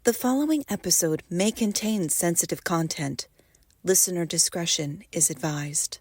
The following episode may contain sensitive content. Listener discretion is advised.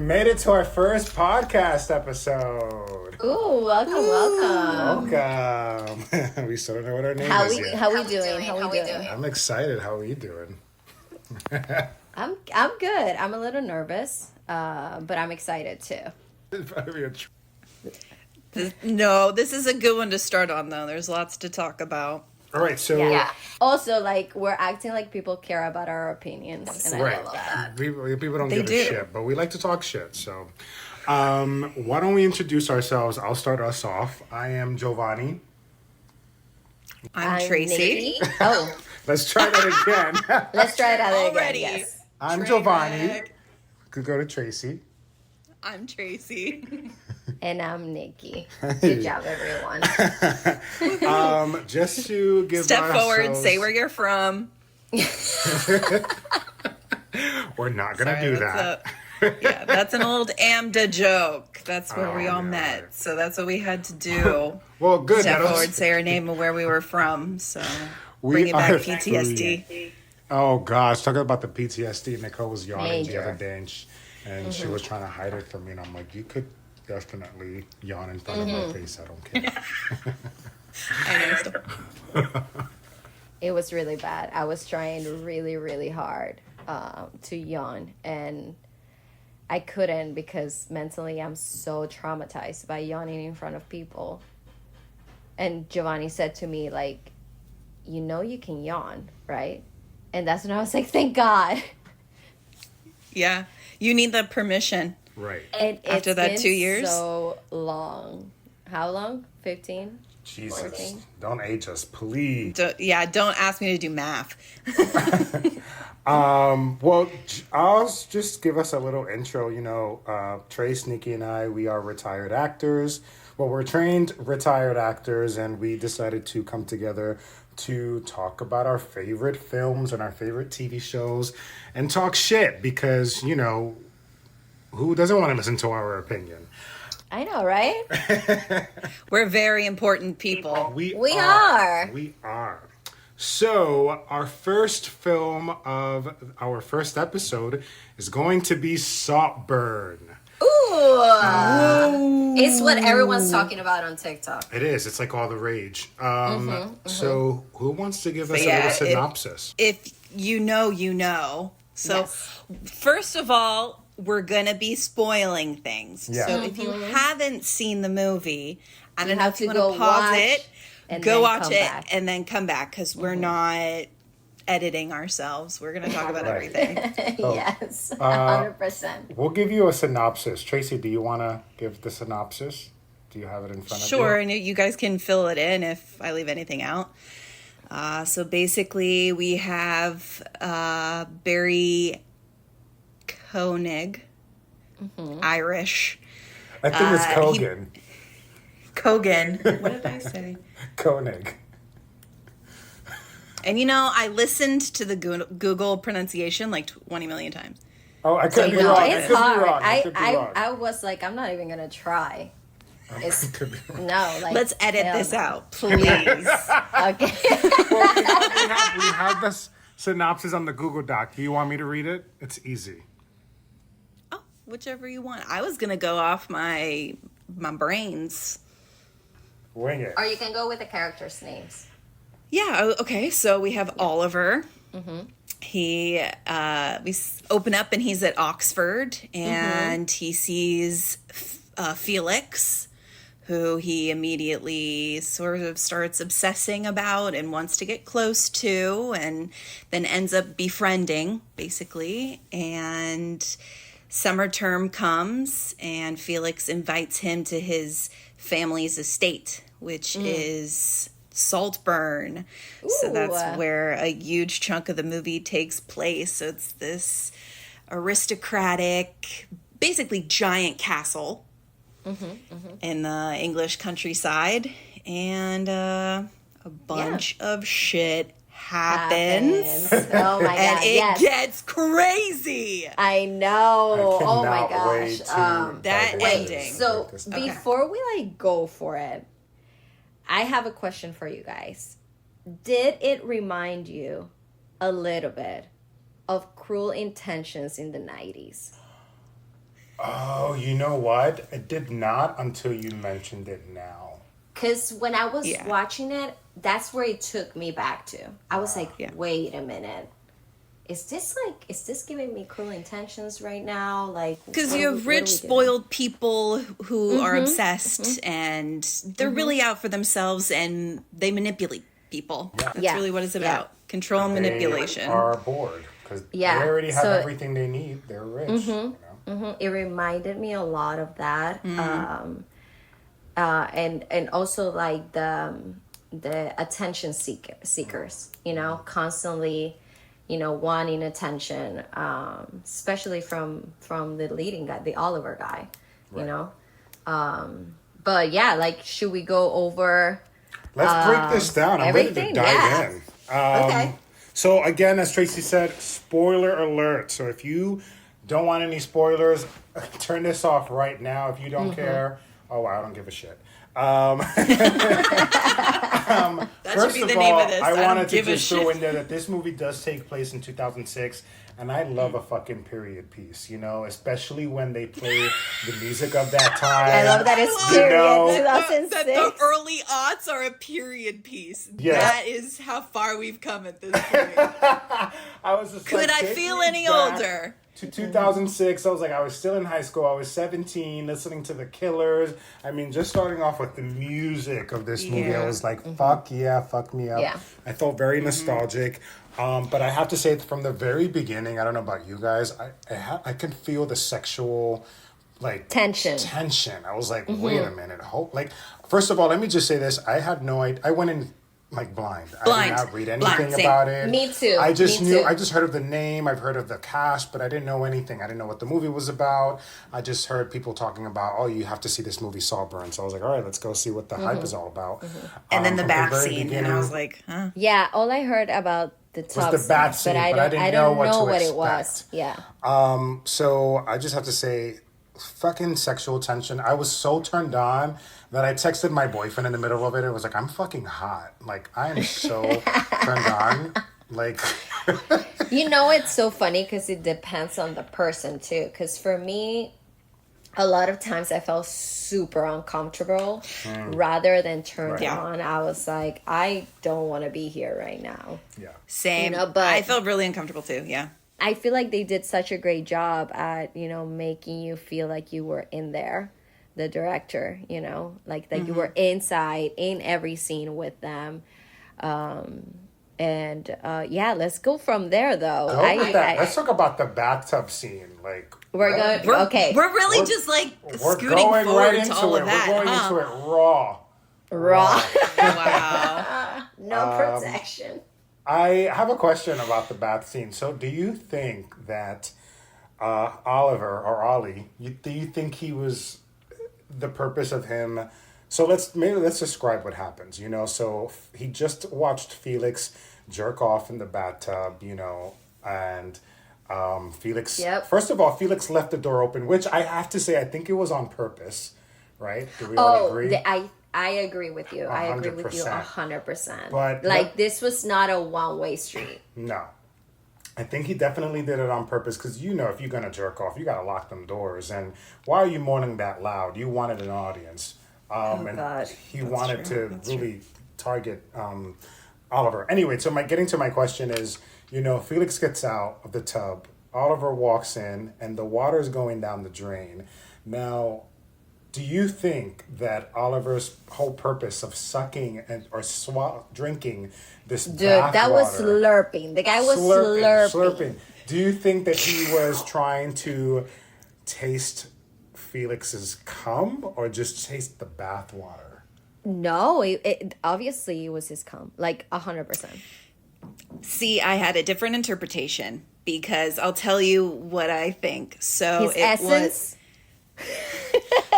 Made it to our first podcast episode. Ooh, welcome. Welcome. We still don't know what our name is yet. How we doing? I'm excited. How are you doing? I'm good. I'm a little nervous, but I'm excited too. This is a good one to start on, though. There's lots to talk about. All right, so... Yeah. Also, we're acting like people care about our opinions, and I love that. People don't give a shit, but we like to talk shit, so... why don't we introduce ourselves? I'll start us off. I am Jovanni. I'm Tracey. Nikki. Oh. Let's try that again. Let's try that Already. again, yes. I'm Jovanni. Could go to Tracey. I'm Tracey. And I'm Nikki. Good job, everyone. Just to give Step forward, say where you're from. We're not going to do that. Yeah, that's an old AMDA joke. That's where we all met. Right. So that's what we had to do. Well, good. Step forward, say our name and where we were from. So bringing back PTSD. Oh, gosh. Talking about the PTSD, Nicole was yawning the other day, and she was trying to hide it from me. And I'm like, you could definitely yawn in front of my face. I don't care. I know. It was really bad. I was trying really, really hard to yawn, and I couldn't because mentally I'm so traumatized by yawning in front of people. And Jovanni said to me, you can yawn, right? And that's when I was like, thank God. Yeah, you need the permission. Right. And after that 2 years? So long. How long? 15? Jesus. 14? Don't age us, please. Don't ask me to do math. Well, I'll just give us a little intro. Trace, Nikki, and I, we are retired actors. Well, we're trained retired actors, and we decided to come together to talk about our favorite films and our favorite TV shows and talk shit because, who doesn't want to listen to our opinion? I know, right? We're very important people. We are. We are. So, our first film of our first episode is going to be Saltburn. Ooh. It's what everyone's talking about on TikTok. It is. It's like all the rage. So, who wants to give us a little synopsis? If you know, you know. So, First of all, we're going to be spoiling things. Yeah. So, if you haven't seen the movie, I don't know if you want to pause it, go watch it, and then come back, because we're not editing ourselves. We're going to talk about everything. Yes, 100%. We'll give you a synopsis. Tracy, do you want to give the synopsis? Do you have it in front of you? Sure, and you guys can fill it in if I leave anything out. So basically, we have Barry Keoghan, Irish. I think it's Keoghan. Keoghan. What did I say? Koenig. And I listened to the Google pronunciation 20 million times. Oh, I could be wrong. It's hard. I was like, I'm not even going to try. It's Could be wrong. no, like Let's edit hell this no. out, please. Okay. Well, we have this synopsis on the Google Doc. Do you want me to read it? It's easy. Oh, whichever you want. I was gonna go off my brains. Wing it. Or you can go with the characters' names. Yeah. Okay. So we have Oliver. He we open up and he's at Oxford and he sees Felix, who he immediately sort of starts obsessing about and wants to get close to, and then ends up befriending, basically. And summer term comes, and Felix invites him to his family's estate, which is Saltburn. So that's where a huge chunk of the movie takes place. So it's this aristocratic, basically giant castle in the English countryside, and a bunch of shit happens. Oh my god! And it gets crazy. I know. I Oh my cannot wait gosh. to that dive into ending. this. So Okay. before we like go for it, I have a question for you guys. Did it remind you a little bit of Cruel Intentions in the 90s? Oh, you know what? It did not until you mentioned it now. Because when I was Yeah. watching it, that's where it took me back to. I was like, Yeah. wait a minute. Is this giving me Cruel Intentions right now? Like, Because what you are have we- what are rich, we doing? spoiled people who are obsessed and they're really out for themselves and they manipulate people. That's Yeah. really what it's Yeah. about. Control and manipulation. They are bored because Yeah, they already have so- everything they need. They're rich. You know? It reminded me a lot of that, and also like the attention seekers, you know, constantly, you know, wanting attention, especially from the leading guy, the Oliver guy, you know. But yeah, like, should we go over? Let's break this down. I'm ready to everything? dive Yeah. in. Okay. So again, as Tracey said, spoiler alert. So if you don't want any spoilers, turn this off right now. If you don't care, oh, I don't give a shit. That First should be of the name all, of this. I don't wanted to give a just throw shit. in there that this movie does take place in 2006, and I love a fucking period piece, you know, especially when they play the music of that time. I love that it's You period know- 2006. That the early aughts are a period piece. Yeah. That is how far we've come at this point. I was just Could like, I take feel me any back older? To 2006, I was like, I was still in high school. I was 17, listening to the Killers. I mean, just starting off with the music of this movie, I was like, fuck yeah, fuck me up. Yeah. I felt very nostalgic. But I have to say, from the very beginning, I don't know about you guys, I could feel the sexual, like, Tension. I was like, wait a minute. First of all, let me just say this. I had no idea. I went in like blind. I Blind. did not read Blind, anything same. about it. Me too. I just Me knew. too. I just heard of the name. I've heard of the cast, but I didn't know anything. I didn't know what the movie was about. I just heard people talking about, oh, you have to see this movie Saltburn. So I was like, all right, let's go see what the hype is all about. And then the From bath very scene. And beginning I was like, huh? Yeah, all I heard about the top the bat scene, but I but don't, I didn't I know don't what know to what it was. expect. Yeah. So I just have to say, fucking sexual tension. I was so turned on that I texted my boyfriend in the middle of it. It was like, I'm fucking hot. Like, I am so turned on. Like, You know, it's so funny because it depends on the person too. Because for me, a lot of times I felt super uncomfortable rather than turned Right. Yeah. on. I was like, I don't want to be here right now. yeah. Same. You know, but- I felt really uncomfortable too. Yeah. I feel like they did such a great job at, you know, making you feel like you were in there, the director, you know, like that you were inside in every scene with them. Yeah, let's go from there though. Let's talk about the bathtub scene. Like, We're what? going, okay. We're really We're- just like We're scooting going forward right to into all it. of that. We're going huh? into it raw. Raw. Wow. No protection. I have a question about the bath scene. So, do you think that Oliver or Ollie? Do you think he was the purpose of him? So let's describe what happens. You know, so he just watched Felix jerk off in the bathtub. You know, and Felix. Yep. First of all, Felix left the door open, which I have to say I think it was on purpose. right? Do we all agree? I agree with you. I agree with you 100%. 100%. But like, this was not a one-way street. No. I think he definitely did it on purpose because, you know, if you're going to jerk off, you got to lock them doors. And why are you moaning that loud? You wanted an audience. God. He wanted to really target Oliver. Anyway, so getting to my question is, you know, Felix gets out of the tub. Oliver walks in and the water's going down the drain. Now, do you think that Oliver's whole purpose of sucking or drinking this bath that was water, slurping. The guy was slurping. Do you think that he was trying to taste Felix's cum or just taste the bath water? No, it obviously it was his cum, like 100%. See, I had a different interpretation because I'll tell you what I think. So His essence.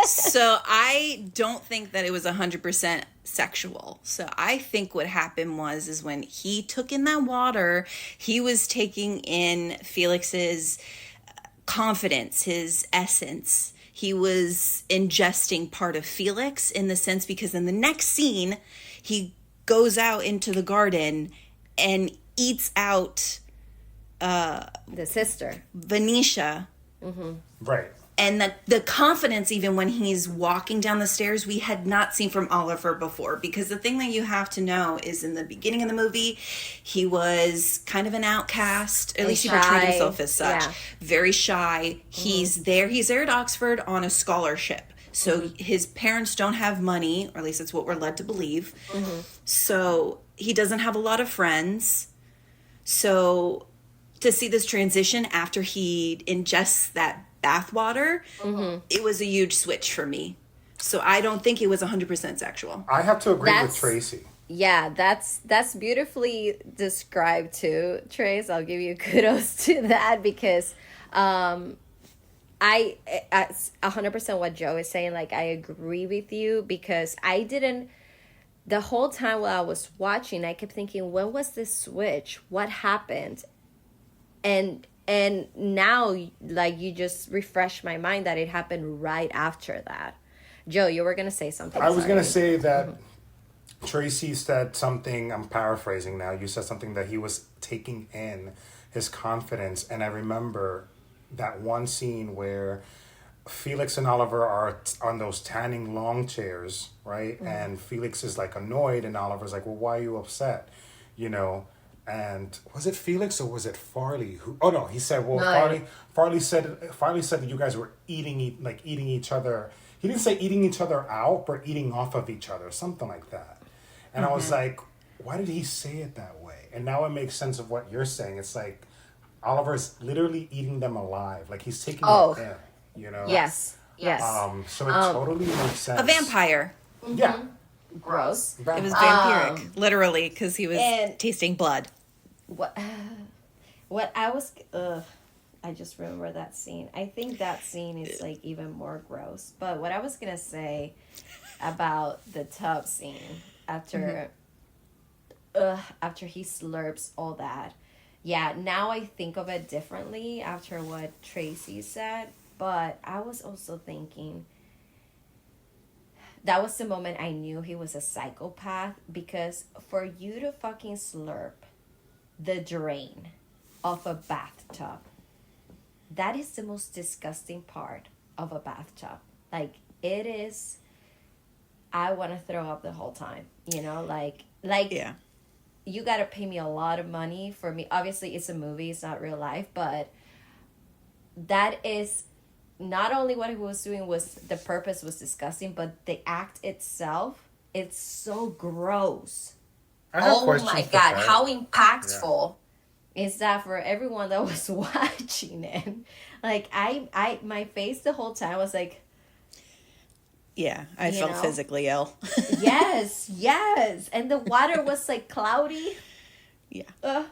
So I don't think that it was 100% sexual. So I think what happened is when he took in that water, he was taking in Felix's confidence, his essence. He was ingesting part of Felix in the sense because in the next scene, he goes out into the garden and eats out the sister. Venetia. Mm-hmm. Right. And the confidence, even when he's walking down the stairs, we had not seen from Oliver before. Because the thing that you have to know is in the beginning of the movie, he was kind of an outcast. At least he portrayed himself as such. Yeah. Very shy. Mm-hmm. He's there at Oxford on a scholarship. So his parents don't have money, or at least that's what we're led to believe. Mm-hmm. So he doesn't have a lot of friends. So to see this transition after he ingests that bathwater, it was a huge switch for me. So I don't think it was 100% sexual. I have to agree with Tracey. Yeah, that's beautifully described too, Trace. I'll give you kudos to that because I 100% what Joe is saying. Like, I agree with you because I didn't. The whole time while I was watching, I kept thinking, when was this switch? What happened? And now, like, you just refreshed my mind that it happened right after that. Joe, you were going to say something. I was going to say that Tracey said something, I'm paraphrasing now. You said something that he was taking in his confidence. And I remember that one scene where Felix and Oliver are on those tanning long chairs, right? Mm-hmm. And Felix is, like, annoyed and Oliver's like, well, why are you upset? You know? And was it Felix or was it Farley? He said, well, no. Farley said that you guys were eating each other. He didn't say eating each other out, but eating off of each other, something like that. And I was like, why did he say it that way? And now it makes sense of what you're saying. It's like Oliver's literally eating them alive. Like, he's taking them in, you know? Yes. So it totally makes sense. A vampire. Mm-hmm. Yeah. Gross. It was vampiric, literally, because he was tasting blood. What I was... I just remember that scene. I think that scene is, like, even more gross. But what I was going to say about the tub scene after he slurps all that. Yeah, now I think of it differently after what Tracey said. But I was also thinking... That was the moment I knew he was a psychopath, because for you to fucking slurp the drain of a bathtub, that is the most disgusting part of a bathtub. Like, it is, I want to throw up the whole time, you know, like, yeah. You got to pay me a lot of money for me. Obviously, it's a movie, it's not real life, but that is... Not only what he was doing was the purpose was disgusting, but the act itself, it's so gross. Oh my God, how impactful is that for everyone that was watching it? Like, I my face the whole time was like... Yeah, I felt physically ill. Yes. And the water was, like, cloudy. Yeah.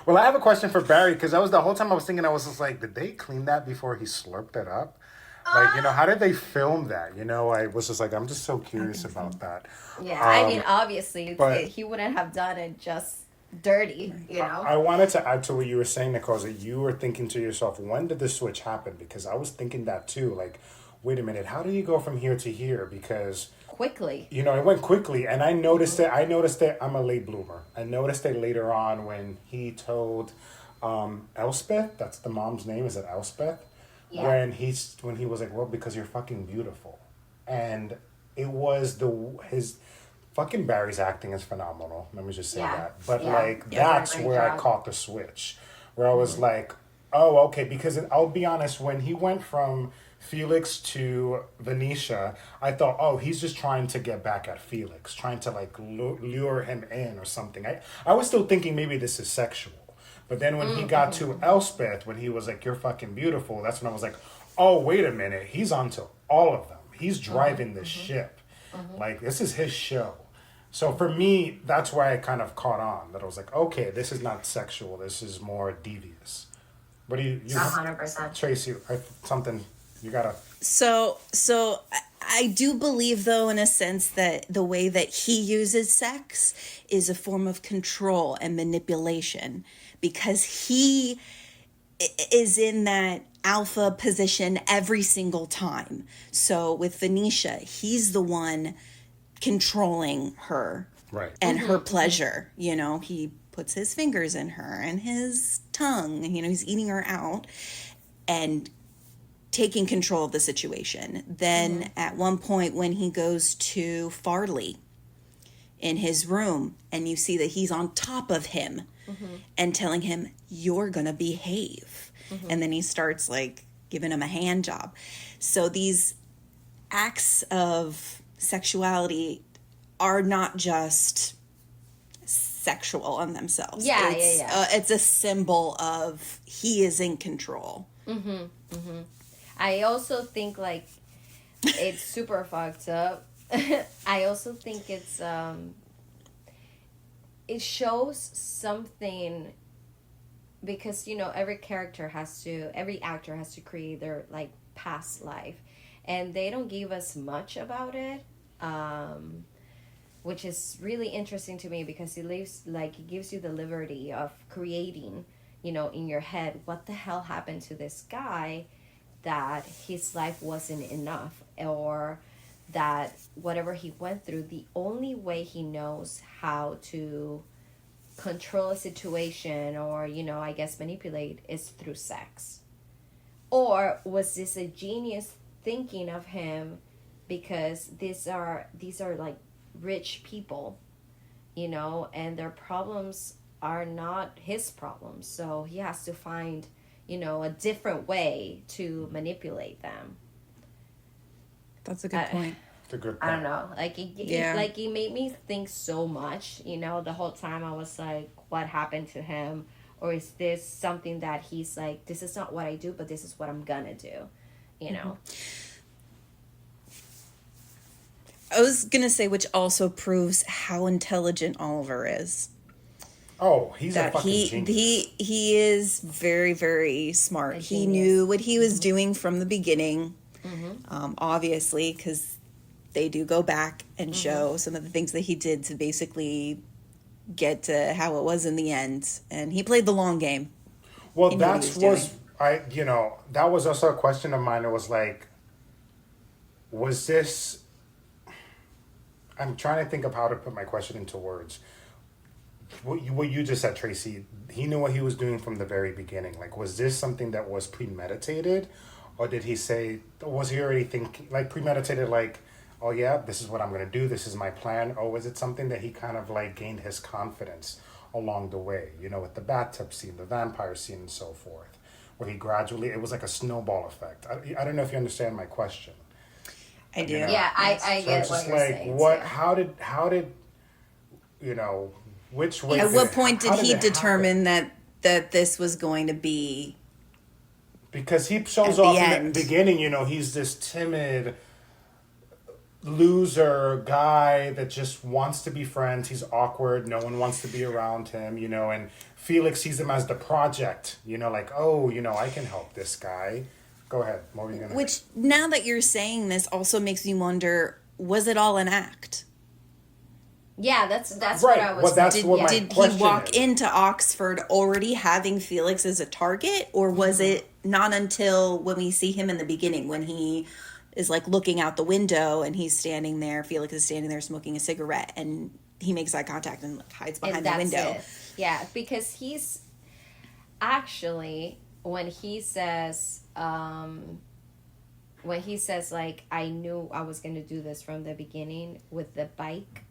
Well, I have a question for Barry, because that was the whole time I was thinking, I was just like, did they clean that before he slurped it up? Like, you know, how did they film that? You know, I was just like, I'm just so curious about that. Yeah, I mean, obviously, he wouldn't have done it just dirty, you know? I wanted to add to what you were saying, Nicole, that you were thinking to yourself, when did the switch happen? Because I was thinking that too. Like, wait a minute, how do you go from here to here? Because quickly. you know, it went quickly, and I noticed it. I'm a late bloomer. I noticed it later on when he told Elspeth. That's the mom's name. Is it Elspeth? Yeah. When he was like, well, because you're fucking beautiful, and it was his fucking Barry's acting is phenomenal. Let me just say that. But that's where I caught the switch, where I was like, oh, okay, because I'll be honest, when he went from Felix to Venetia, I thought, oh, he's just trying to get back at Felix, trying to like lure him in or something. I was still thinking maybe this is sexual. But then when he got to Elspeth, when he was like, you're fucking beautiful, that's when I was like, oh, wait a minute. He's onto all of them. He's driving the ship. Like, this is his show. So for me, that's why I kind of caught on. That I was like, okay, this is not sexual. This is more devious. What do you 100%. Tracey, something... You gotta. So I do believe, though, in a sense, that the way that he uses sex is a form of control and manipulation, because he is in that alpha position every single time. So with Venetia, he's the one controlling her, right, and her pleasure. You know, he puts his fingers in her and his tongue. You know, he's eating her out and taking control of the situation. Then at one point when he goes to Farley in his room and you see that he's on top of him and telling him, you're gonna behave. And then he starts like giving him a hand job. So these acts of sexuality are not just sexual on themselves. It's a symbol of he is in control. I also think, like, it's super fucked up. I also think it's, it shows something, because, you know, every actor has to create their, like, past life. And they don't give us much about it, which is really interesting to me, because it gives you the liberty of creating, you know, in your head, what the hell happened to this guy, that his life wasn't enough, or that whatever he went through, the only way he knows how to control a situation or, you know, I guess manipulate is through sex. Or was this a genius thinking of him, because these are like rich people, you know, and their problems are not his problems, so he has to find, you know, a different way to manipulate them. That's a good point. It's a good point. I don't know. Like, it made me think so much, you know, the whole time I was like, what happened to him? Or is this something that he's like, this is not what I do, but this is what I'm gonna do, you know? I was gonna say, which also proves how intelligent Oliver is. Oh, he's a fucking genius. He is very, very smart. He knew what he was doing from the beginning, obviously, because they do go back and show some of the things that he did to basically get to how it was in the end. And he played the long game. Well, that was also a question of mine. It was like, was this... I'm trying to think of how to put my question into words. What you just said, Tracey, he knew what he was doing from the very beginning. Like, was this something that was premeditated? Or did he say, was he already thinking, like, premeditated, like, oh yeah, this is what I'm going to do, this is my plan? Or was it something that he kind of, like, gained his confidence along the way? You know, with the bathtub scene, the vampire scene, and so forth. Where he gradually, it was like a snowball effect. I don't know if you understand my question. I do. You know? Yeah, I so get it's just what you're like, saying. what, Too. how did, you know... Which way? At what point did he determine that this was going to be? Because he shows off in the beginning, you know, he's this timid loser guy that just wants to be friends. He's awkward. No one wants to be around him, you know, and Felix sees him as the project, you know, like, oh, you know, I can help this guy. Go ahead. What were you going to... Which, now that you're saying this, also makes me wonder, was it all an act? Yeah, that's right. what I was... Well, that's what my did question he walk is. into Oxford already having Felix as a target? Or was it not until when we see him in the beginning, when he is like looking out the window, and he's standing there. Felix is standing there smoking a cigarette, and he makes eye contact and hides behind the window. It. Yeah, because he's actually when he says like, I knew I was gonna do this from the beginning with the bike.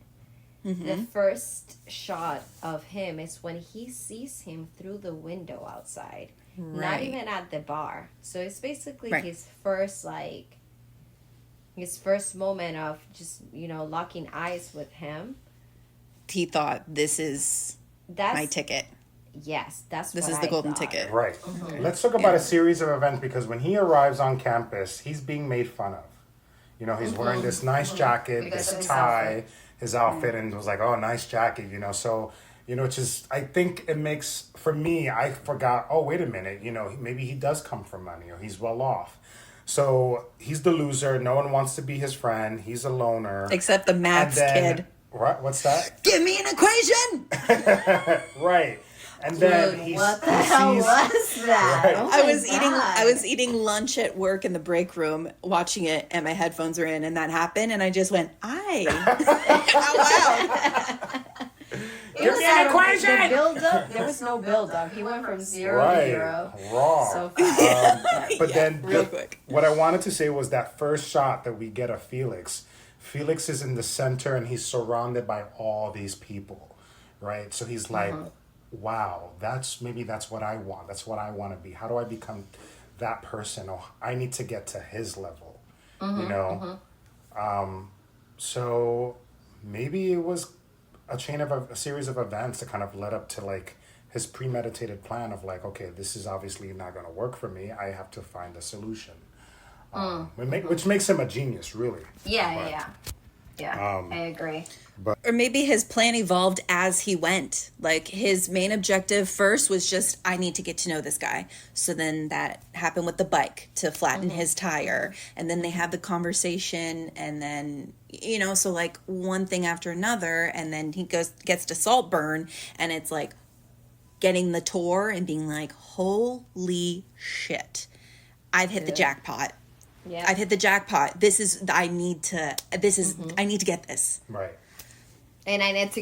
The first shot of him is when he sees him through the window outside, not even at the bar. So it's basically his first moment of just, you know, locking eyes with him. He thought, this is my ticket. Yes, this is the golden ticket. Right. Let's talk about a series of events, because when he arrives on campus, he's being made fun of. You know, he's wearing this nice jacket, this tie, his outfit, and was like, oh, nice jacket, you know. So, you know, it's just, I think it makes, for me, I forgot, oh, wait a minute, you know, maybe he does come from money, or he's well off. So he's the loser. No one wants to be his friend. He's a loner. Except the maths kid. What? What's that? Give me an equation! Right. And then what the hell was that? Right. Oh I was eating lunch at work in the break room, watching it, and my headphones were in, and that happened, and I just went, "Aye!" Out loud. Give me an equation. The build-up, there was no build-up. He went from 0 to hero. Raw. So fast. But then, real quick. What I wanted to say was that first shot that we get of Felix. Felix is in the center, and he's surrounded by all these people, right? So he's like, wow, that's what I want. That's what I want to be. How do I become that person? Oh, I need to get to his level, you know? So maybe it was a series of events that kind of led up to like his premeditated plan of like, okay, this is obviously not going to work for me. I have to find a solution. Which makes him a genius, really. Yeah, I agree. Or maybe his plan evolved as he went. Like, his main objective first was just, I need to get to know this guy. So then that happened with the bike to flatten his tire. And then they had the conversation, and then, you know, so like one thing after another. And then he gets to Saltburn, and it's like getting the tour and being like, holy shit, I've hit the jackpot. Yeah. I've hit the jackpot. I need to get this. Right. And I need to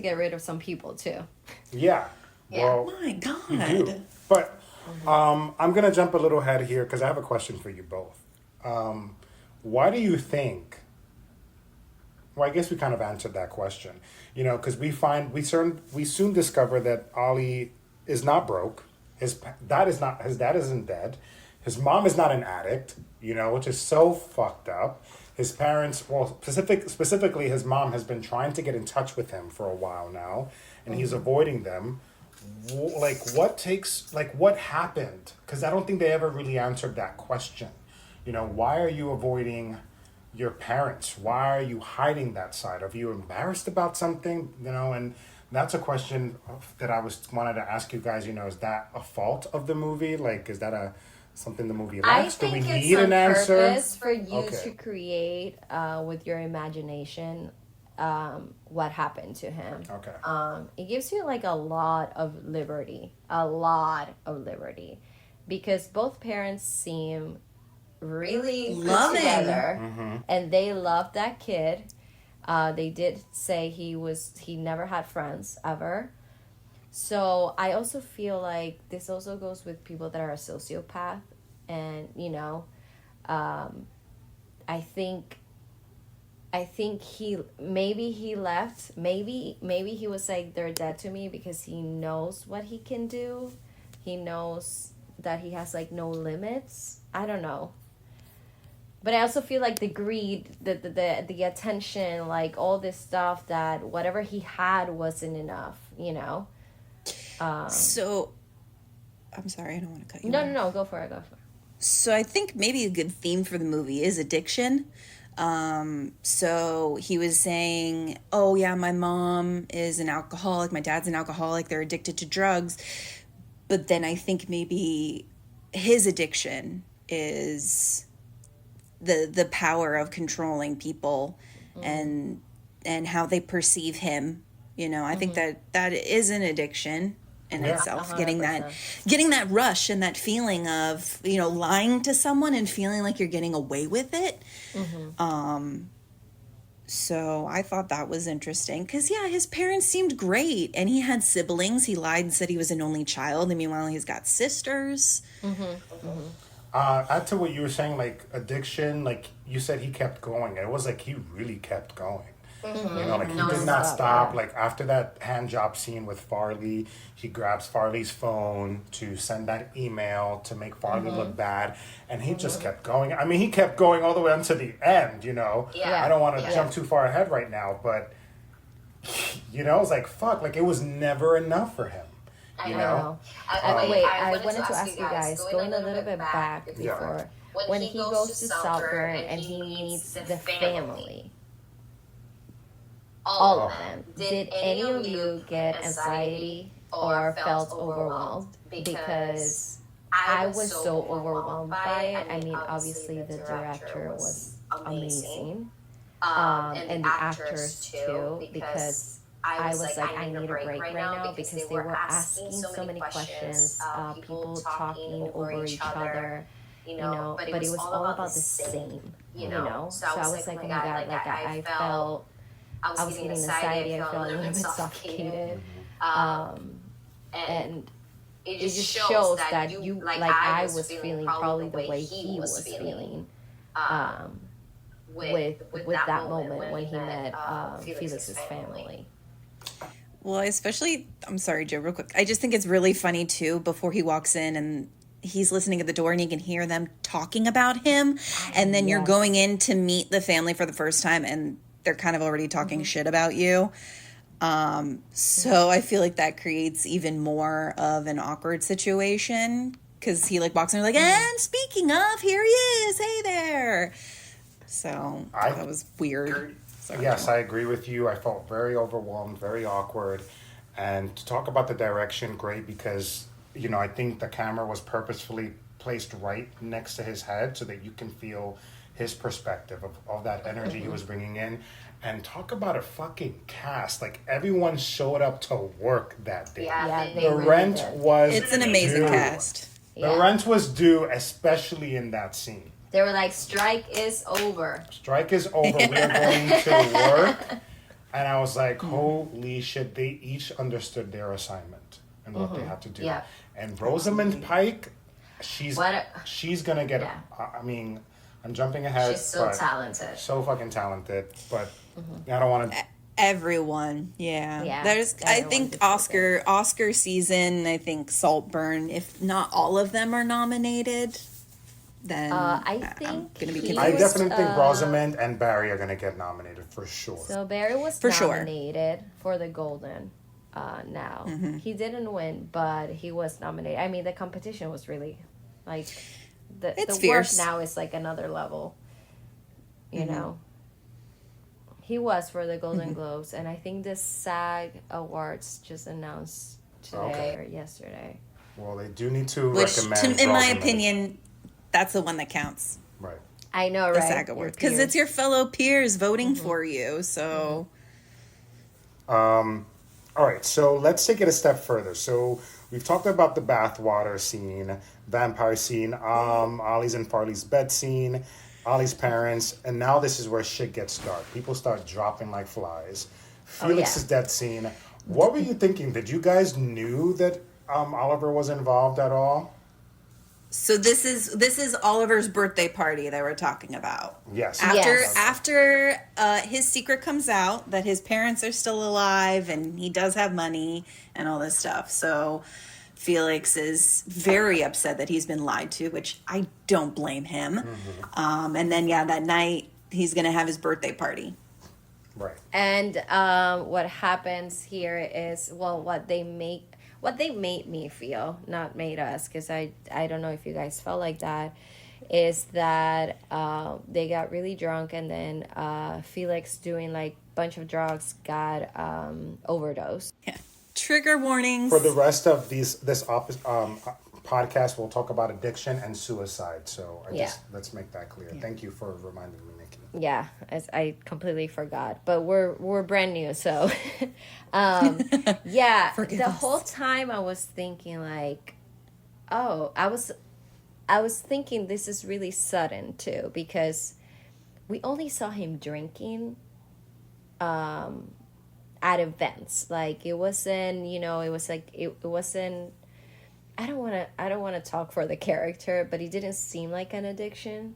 get rid of some people too. Yeah. Well, my God. You do. But I'm gonna jump a little ahead here because I have a question for you both. Why do you think? Well, I guess we kind of answered that question. You know, because we soon discover that Ollie is not broke. His dad isn't dead. His mom is not an addict, you know, which is so fucked up. His parents, well, specifically his mom has been trying to get in touch with him for a while now, and he's avoiding them. What happened? Because I don't think they ever really answered that question. You know, why are you avoiding your parents? Why are you hiding that side? Are you embarrassed about something? You know, and that's a question that I wanted to ask you guys. You know, is that a fault of the movie? Like, is that something the movie lacks? Do we need an answer? I think it's on purpose for you to create with your imagination what happened to him. Okay. It gives you like a lot of liberty, because both parents seem really loving together, and they love that kid. They did say he never had friends ever. So I also feel like this also goes with people that are a sociopath, and you know, I think he left. Maybe he was like, they're dead to me, because he knows what he can do. He knows that he has like no limits. I don't know. But I also feel like the greed, the attention, like all this stuff, that whatever he had wasn't enough, you know? So, I'm sorry, I don't want to cut you off. No, go for it. So I think maybe a good theme for the movie is addiction. So he was saying, oh yeah, my mom is an alcoholic, my dad's an alcoholic, they're addicted to drugs. But then I think maybe his addiction is the power of controlling people and how they perceive him. You know, I think that is an addiction. in Yeah. itself. 100%. Getting that rush and that feeling of, lying to someone and feeling like you're getting away with it. So I thought that was interesting because, his parents seemed great and he had siblings. He lied and said he was an only child. And meanwhile, he's got sisters. Add to what you were saying, like addiction, like you said, he kept going. It was like he really kept going. Like he did not stop. Like after that hand job scene with Farley, he grabs Farley's phone to send that email to make Farley look bad, and he just kept going. I mean, he kept going all the way until the end. I don't want to jump too far ahead right now, but it's like fuck. Like it was never enough for him. I know. I wanted to ask you guys, going a little bit back before, when he goes to Saltburn and he meets the family. All of them. Did any of you get anxiety or felt overwhelmed? Because I was so overwhelmed by it. I mean, obviously the director was amazing. And the actors too, because I was like, I need a break right now because they were asking so many questions, people talking over each other, but it was all about the same, So I was like, oh my God, like I felt, I was getting anxiety, I felt a little bit suffocated. And it just shows that you, like I was feeling probably the way he was feeling with that moment when he met Felix's family. Well, especially, I'm sorry, Joe, real quick. I just think it's really funny, too, before he walks in and he's listening at the door and you can hear them talking about him. And then you're going in to meet the family for the first time and they're kind of already talking shit about you. So I feel like that creates even more of an awkward situation because he walks in and and speaking of, here he is. Hey there. So that was weird. Sorry. Yes, I agree with you. I felt very overwhelmed, very awkward. And to talk about the direction, great, because, I think the camera was purposefully placed right next to his head so that you can feel his perspective of that energy he was bringing in. And talk about a fucking cast. Like, everyone showed up to work that day. The rent was It's an amazing due. cast. The rent was due, especially in that scene. They were like, strike is over. Strike is over. We are going to work. And I was like, holy shit. They each understood their assignment and what they had to do. Yeah. And Rosamund Pike, she's going to get... I mean, I'm jumping ahead. She's so talented. So fucking talented. But I don't want to... Everyone, there's, I think Oscar season, I think Saltburn, if not all of them are nominated, then I think I definitely think Rosamund and Barry are going to get nominated for sure. So Barry was nominated for the Golden now. He didn't win, but he was nominated. I mean, the competition was really, like, the fierce. work now is like another level, you know? He was for the Golden Globes, and I think the SAG Awards just announced today or yesterday. Well, they do need to recommend in my opinion, that's the one that counts. Right. I know, right? The SAG Awards. Because it's your fellow peers voting for you, so... All right, so let's take it a step further. So we've talked about the bathwater scene, vampire scene, Ollie's and Farley's bed scene, Ollie's parents, and now this is where shit gets dark. People start dropping like flies. Felix's death scene. What were you thinking? Did you guys knew that Oliver was involved at all? So this is Oliver's birthday party that we're talking about. Yes. After his secret comes out that his parents are still alive and he does have money and all this stuff. So Felix is very upset that he's been lied to, which I don't blame him. And then that night he's gonna have his birthday party. Right. And what happens here is what they made me feel, not made us, because I don't know if you guys felt like that, is that they got really drunk and then Felix, doing like bunch of drugs, got overdosed. Yeah. Trigger warnings. For the rest of this podcast, we'll talk about addiction and suicide. So let's make that clear. Thank you for reminding me, Nikki. Yeah, I completely forgot, but we're brand new, so yeah. Forgive the us. whole time I was thinking like, oh, I was thinking this is really sudden too, because we only saw him drinking at events. Like it wasn't, it was like it wasn't. I don't want to talk for the character, but it didn't seem like an addiction.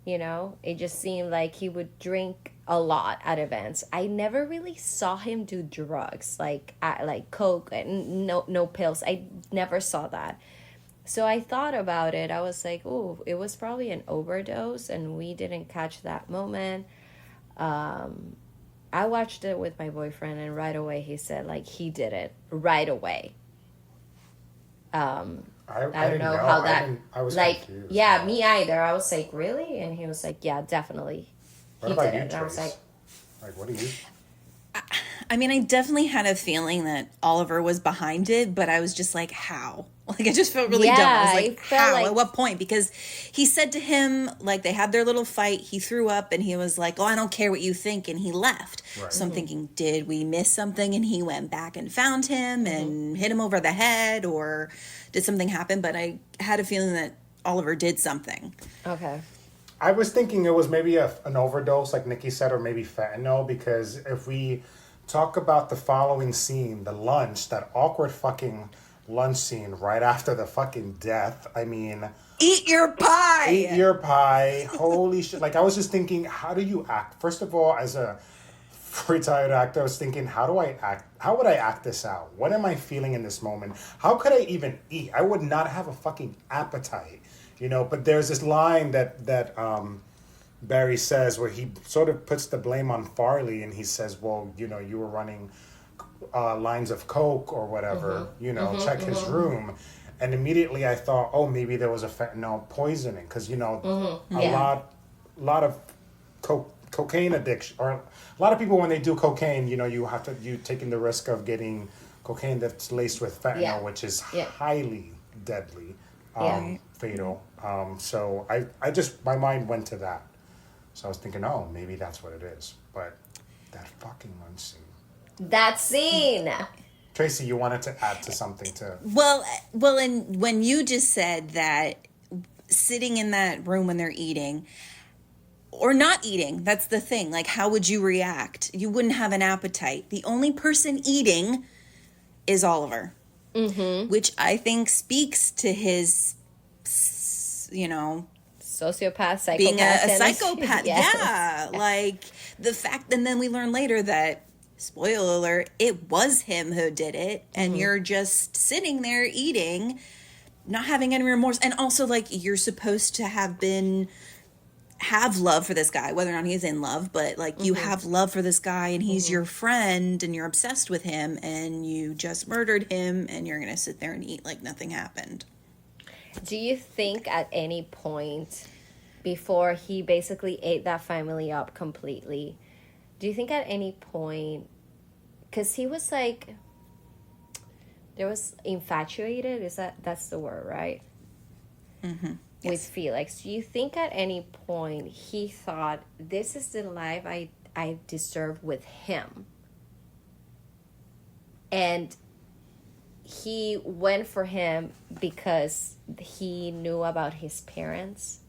It just seemed like he would drink a lot at events. I never really saw him do drugs like coke and no pills. I never saw that. So I thought about it. I was like, oh, it was probably an overdose and we didn't catch that moment. I watched it with my boyfriend and right away he said like he did it right away. I don't know how that. I was like, confused. yeah, me either. I was like, really? And he was like, yeah, definitely. What He about did you, it. And I was Trace? like, What do you? I mean, I definitely had a feeling that Oliver was behind it, but I was just like, how? Like, I just felt really dumb. I was like, how? At what point? Because he said to him, like, they had their little fight. He threw up and he was like, oh, I don't care what you think. And he left. Right. So I'm thinking, did we miss something? And he went back and found him and hit him over the head, or did something happen? But I had a feeling that Oliver did something. okay. I was thinking it was maybe an overdose, like Nikki said, or maybe fentanyl, because if we talk about the following scene, the lunch, that awkward fucking lunch scene right after the fucking death, I mean... Eat your pie! Eat your pie. Holy shit. Like, I was just thinking, how do you act? First of all, as a retired actor, I was thinking, how do I act? How would I act this out? What am I feeling in this moment? How could I even eat? I would not have a fucking appetite. But there's this line that Barry says where he sort of puts the blame on Farley, and he says, well, you were running lines of coke or whatever, check his room. And immediately I thought, oh, maybe there was a fentanyl poisoning, because, a lot of cocaine addiction, or a lot of people when they do cocaine, you taking the risk of getting cocaine that's laced with fentanyl, which is highly deadly, fatal. So I just, my mind went to that. So I was thinking, oh, maybe that's what it is. But that fucking lunch scene. That scene! Tracey, you wanted to add to something to... Well, and when you just said that sitting in that room when they're eating, or not eating, that's the thing. Like, how would you react? You wouldn't have an appetite. The only person eating is Oliver. Mm-hmm. Which I think speaks to his, Sociopath, psychopath. Being a psychopath. Yes. Yeah. Like, the fact, and then we learn later that, spoiler alert, it was him who did it, and you're just sitting there eating, not having any remorse, and also, like, you're supposed to have love for this guy, whether or not he's in love, but, like, you have love for this guy, and he's your friend, and you're obsessed with him, and you just murdered him, and you're gonna sit there and eat like nothing happened. Do you think at any point before he basically ate that family up completely, do you think at any point, because he was like, there was infatuated, that's the word, right? Mm-hmm. With Yes. Felix, do you think at any point he thought, this is the life I deserve with him? And he went for him because he knew about his parents?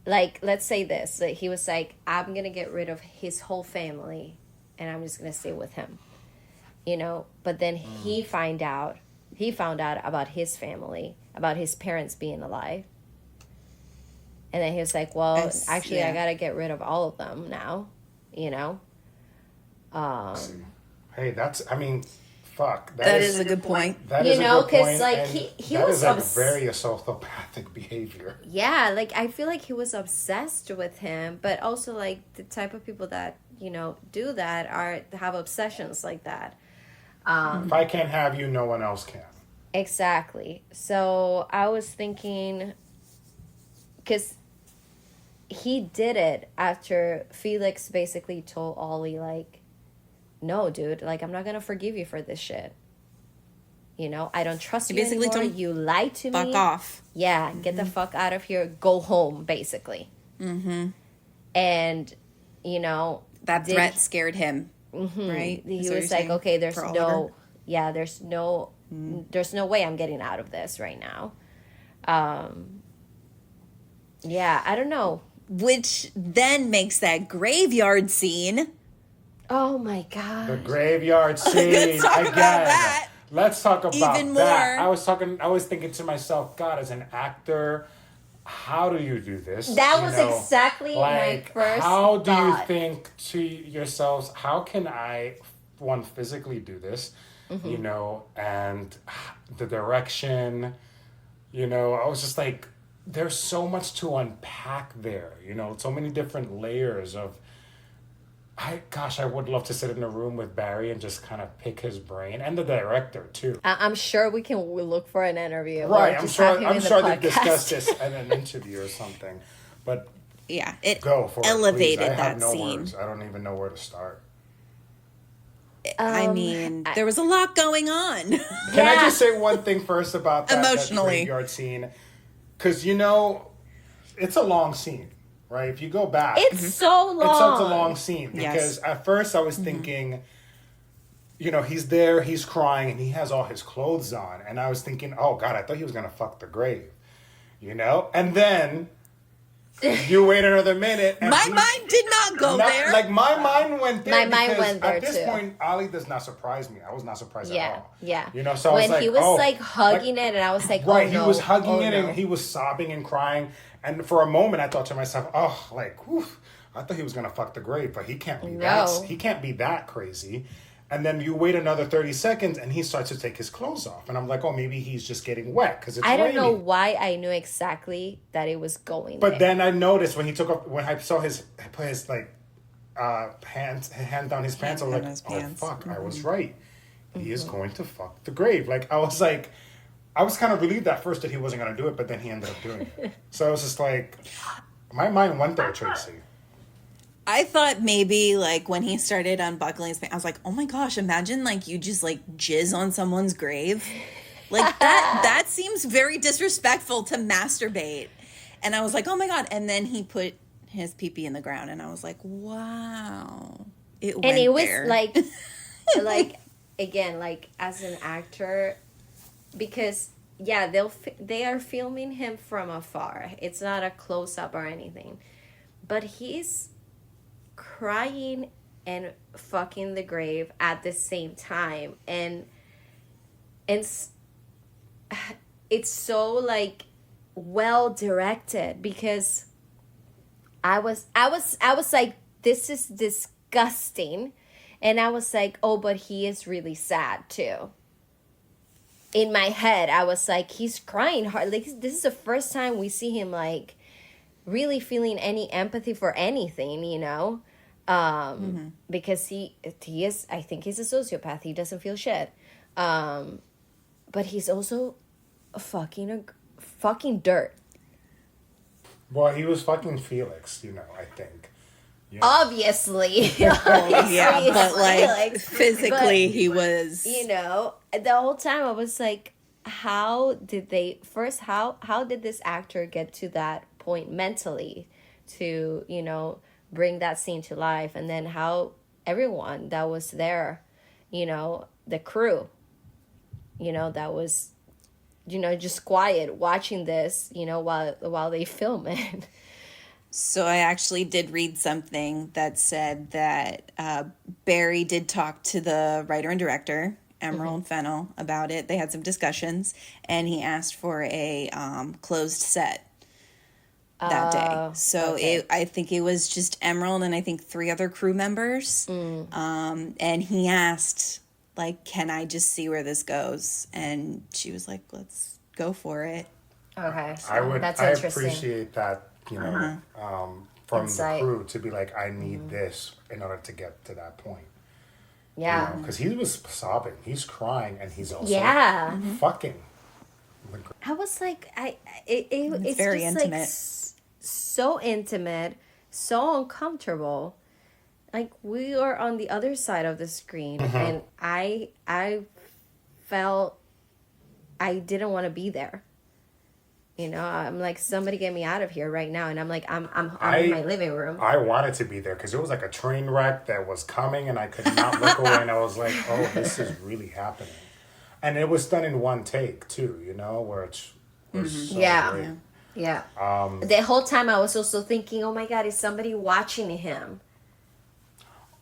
Like, let's say this. Like, he was like, I'm going to get rid of his whole family and I'm just going to stay with him. But then he found out about his family, about his parents being alive. And then he was like, well, I got to get rid of all of them now, Hey, fuck. That is a good point. That is a good point. Like, he was very sociopathic behavior. Yeah, like, I feel like he was obsessed with him, but also, like, the type of people that, do that have obsessions like that. If I can't have you, no one else can. Exactly. So I was thinking, because he did it after Felix basically told Ollie, like, no, dude, like, I'm not going to forgive you for this shit. I don't trust you basically anymore. told him, You lied to me. Fuck off. Yeah, get the fuck out of here. Go home, basically. Mm-hmm. And, you know, that threat scared him, right? He was like, okay, there's no way I'm getting out of this right now. Yeah, I don't know. Which then makes that graveyard scene. Oh my god. The graveyard scene. Let's talk about that. Let's talk about Even that. more. I was thinking to myself, God, as an actor, how do you do this? That was exactly my first how do thought. you think to yourselves, how can I, one, physically do this, you know, and the direction, you know, I was just like, there's so much to unpack there, you know, so many different layers of, I would love to sit in a room with Barry and just kind of pick his brain, and the director too. I'm sure we can look for an interview. Right, I'm sure they discussed this in an interview or something. But yeah, it go for elevated it, please. I that have no scene. words. I don't even know where to start. I mean, there was a lot going on. Can I just say one thing first about that Emotionally. graveyard scene? Because, you know, it's a long scene, right? If you go back. It's so long. It's such a long scene. Yes. Because at first I was thinking, you know, he's there, he's crying, and he has all his clothes on. And I was thinking, oh, God, I thought he was going to fuck the grave. You know? And then you wait another minute. And My mind did not go there. Like, my mind went there. My mind went there, at this too. point, Ali does not surprise me. I was not surprised at all. Yeah. You know, so when I was he was like hugging it, and I was like, right, oh, no. he was hugging it, no. and he was sobbing and crying. And for a moment, I thought to myself, oh, like, whew, I thought he was gonna fuck the grave, but he can't be he can't be that crazy. And then you wait another 30 seconds, and he starts to take his clothes off, and I'm like, oh, maybe he's just getting wet because it's I don't raining. know why I knew exactly that it was going. But there. then I noticed when he took off, when I saw put his like hand down his pants, I was like, oh fuck, I was right. He is going to fuck the grave. Like I was kind of relieved at first that he wasn't going to do it, but then he ended up doing it. So I was just like, my mind went there, Tracey. I thought maybe like when he started unbuckling his pants, I was like, oh my gosh, imagine like you just like jizz on someone's grave. Like that seems very disrespectful to masturbate. And I was like, oh my God. And then he put his pee-pee in the ground, and I was like, wow. It went there. Like, again, like as an actor, because yeah, they are filming him from afar. It's not a close-up or anything. But he's crying and fucking the grave at the same time, and it's so like well directed, because I was like, this is disgusting, and I was like, oh, but he is really sad too. In my head, I was like, he's crying hard. Like, this is the first time we see him like really feeling any empathy for anything, you know, because he is, I think he's a sociopath. He doesn't feel shit, but he's also fucking dirt. Well, he was fucking Felix, you know, I think. Yeah. Obviously. Yeah, but like Felix, physically but, he was, you know, the whole time I was like, how did this actor get to that point mentally to, you know, bring that scene to life? And then how everyone that was there, you know, the crew, you know, that was, you know, just quiet watching this, you know, while they film it. So I actually did read something that said that Barry did talk to the writer and director, Emerald Fennell, about it. They had some discussions, and he asked for a closed set that day. So okay. I think it was just Emerald and I think 3 other crew members. And he asked, like, can I just see where this goes? And she was like, let's go for it. Okay, so I interesting. appreciate that, you know, from Insight. the crew to be like, I need this in order to get to that point. Yeah. Because he was sobbing, he's crying, and he's also fucking. I was like, it's very just intimate. like so intimate, so uncomfortable. Like, we are on the other side of the screen, and I felt I didn't want to be there. You know, I'm like, somebody get me out of here right now. And I'm like, I'm in my living room. I wanted to be there because it was like a train wreck that was coming and I could not look away. And I was like, oh, this is really happening. And it was done in one take too, you know, which was so great. Yeah. The whole time I was also thinking, oh my God, is somebody watching him?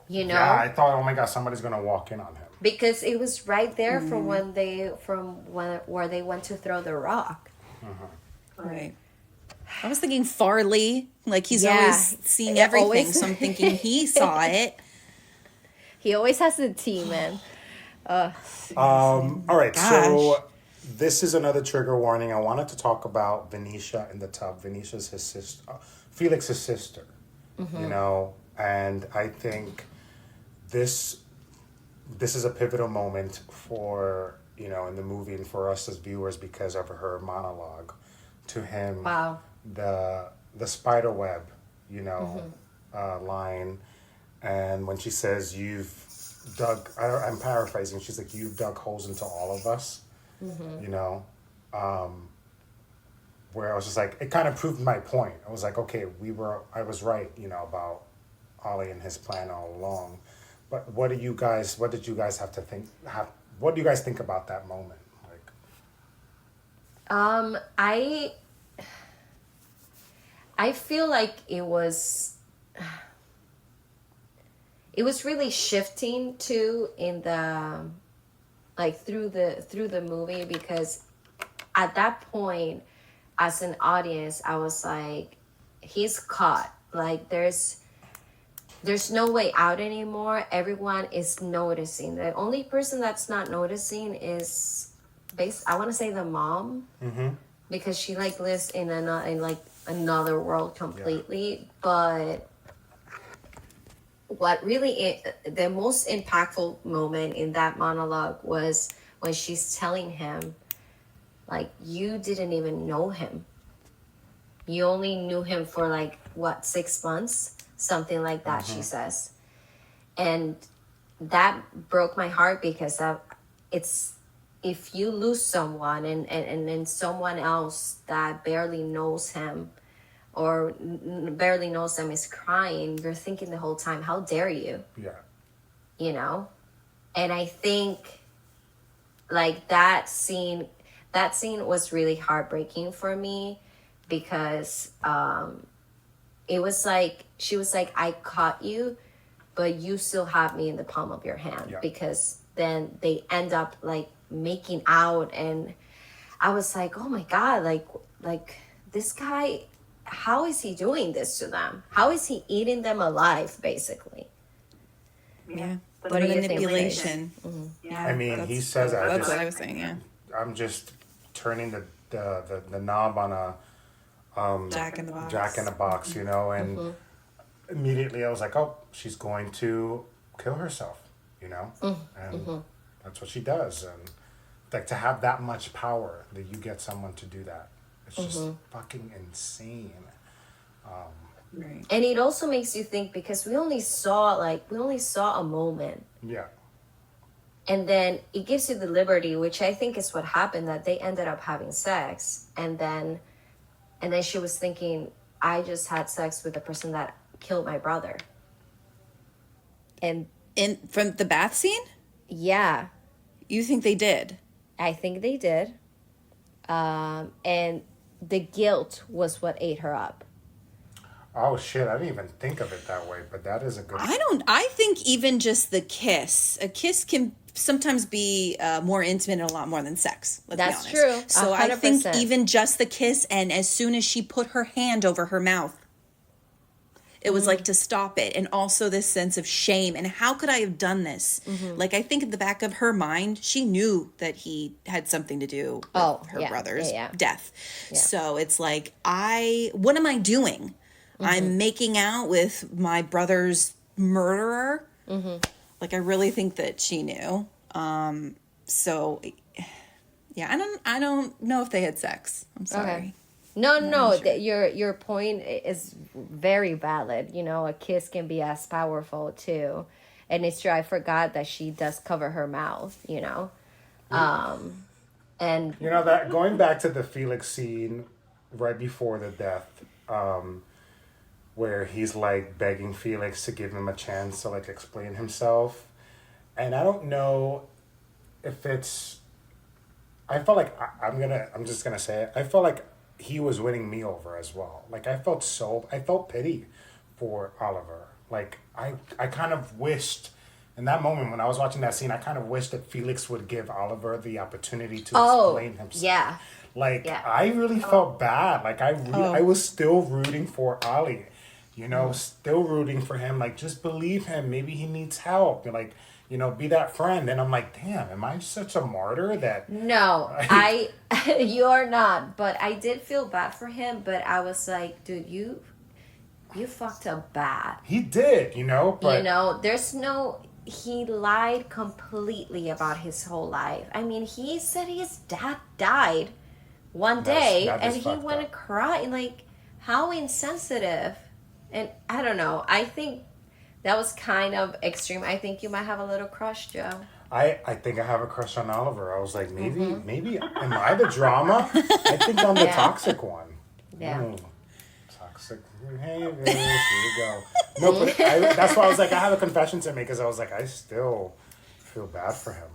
You know? Yeah, I thought, oh my God, somebody's going to walk in on him. Because it was right there from where they went to throw the rock. Right. I was thinking Farley, like he's always seeing everything, so I'm thinking he saw it. He always has the tea, man. All right, so this is another trigger warning. I wanted to talk about Venetia in the tub. Venetia's his sister, Felix's sister, you know, and I think this is a pivotal moment for, you know, in the movie and for us as viewers because of her monologue to him. Wow. The spider web, you know, line, and when she says you've dug, I'm paraphrasing, she's like, you've dug holes into all of us, you know, where I was just like, it kind of proved my point. I was like, okay, I was right, you know, about Ollie and his plan all along. But what did you guys have to think? What do you guys think about that moment? Like, I feel like it was really shifting too in the, like, through the movie, because at that point as an audience I was like, he's caught. Like, there's no way out anymore. Everyone is noticing. The only person that's not noticing is I want to say the mom, because she like lives in another world completely. Yeah. But what really the most impactful moment in that monologue was when she's telling him, like, you didn't even know him. You only knew him for like, what, 6 months? Something like that, she says. And that broke my heart, because it's, if you lose someone and then someone else that barely knows him or barely knows them is crying, you're thinking the whole time, how dare you? Yeah. You know? And I think, like, that scene was really heartbreaking for me, because it was like, she was like, I caught you, but you still have me in the palm of your hand. Yeah. Because then they end up like making out, and I was like, oh my God, like this guy, how is he doing this to them? How is he eating them alive, basically? Yeah. The manipulation. Yeah. I mean, he says, that's what I was saying, yeah. I'm just turning the knob on a Jack in the Box, you know, and immediately I was like, oh, she's going to kill herself, you know, and that's what she does. And like, to have that much power that you get someone to do that, it's just fucking insane. Right. And it also makes you think, because we only saw a moment. Yeah. And then it gives you the liberty, which I think is what happened, that they ended up having sex, and then she was thinking, I just had sex with the person that killed my brother. And from the bath scene? Yeah. You think they did? I think they did. And the guilt was what ate her up. Oh shit, I didn't even think of it that way, but that is a good... I think even just the kiss. A kiss can sometimes be more intimate and a lot more than sex. Let's be honest. That's true. So 100%. I think even just the kiss, and as soon as she put her hand over her mouth, it was like to stop it. And also this sense of shame. And how could I have done this? Like, I think in the back of her mind, she knew that he had something to do with her brother's death. Yeah. So it's like, what am I doing? I'm making out with my brother's murderer. Like, I really think that she knew. So, yeah, I don't know if they had sex. I'm sorry. Okay. No, sure. Your point is very valid. You know, a kiss can be as powerful too. And it's true, I forgot that she does cover her mouth, you know. And you know, that going back to the Felix scene, right before the death, where he's like begging Felix to give him a chance to like explain himself. And I don't know if it's, I felt like I'm just gonna say it. I felt like he was winning me over as well. Like I felt pity for Oliver. Like I kind of wished in that moment when I was watching that scene, I kind of wished that Felix would give Oliver the opportunity to explain himself. Yeah. Like I really felt bad. Like I was still rooting for Ollie. You know, still rooting for him. Like just believe him. Maybe he needs help. Like, you know, be that friend. And I'm like, damn, am I such a martyr that... No, you're not. But I did feel bad for him. But I was like, dude, you fucked up bad. He did, you know, but... You know, he lied completely about his whole life. I mean, he said his dad died one day. And he went to cry. Like, how insensitive. And I don't know. I think... that was kind of extreme. I think you might have a little crush, Joe. I think I have a crush on Oliver. I was like, maybe am I the drama? I think I'm the toxic one. Yeah. Toxic behavior. Here we go. No, but that's why I was like, I have a confession to make because I was like, I still feel bad for him.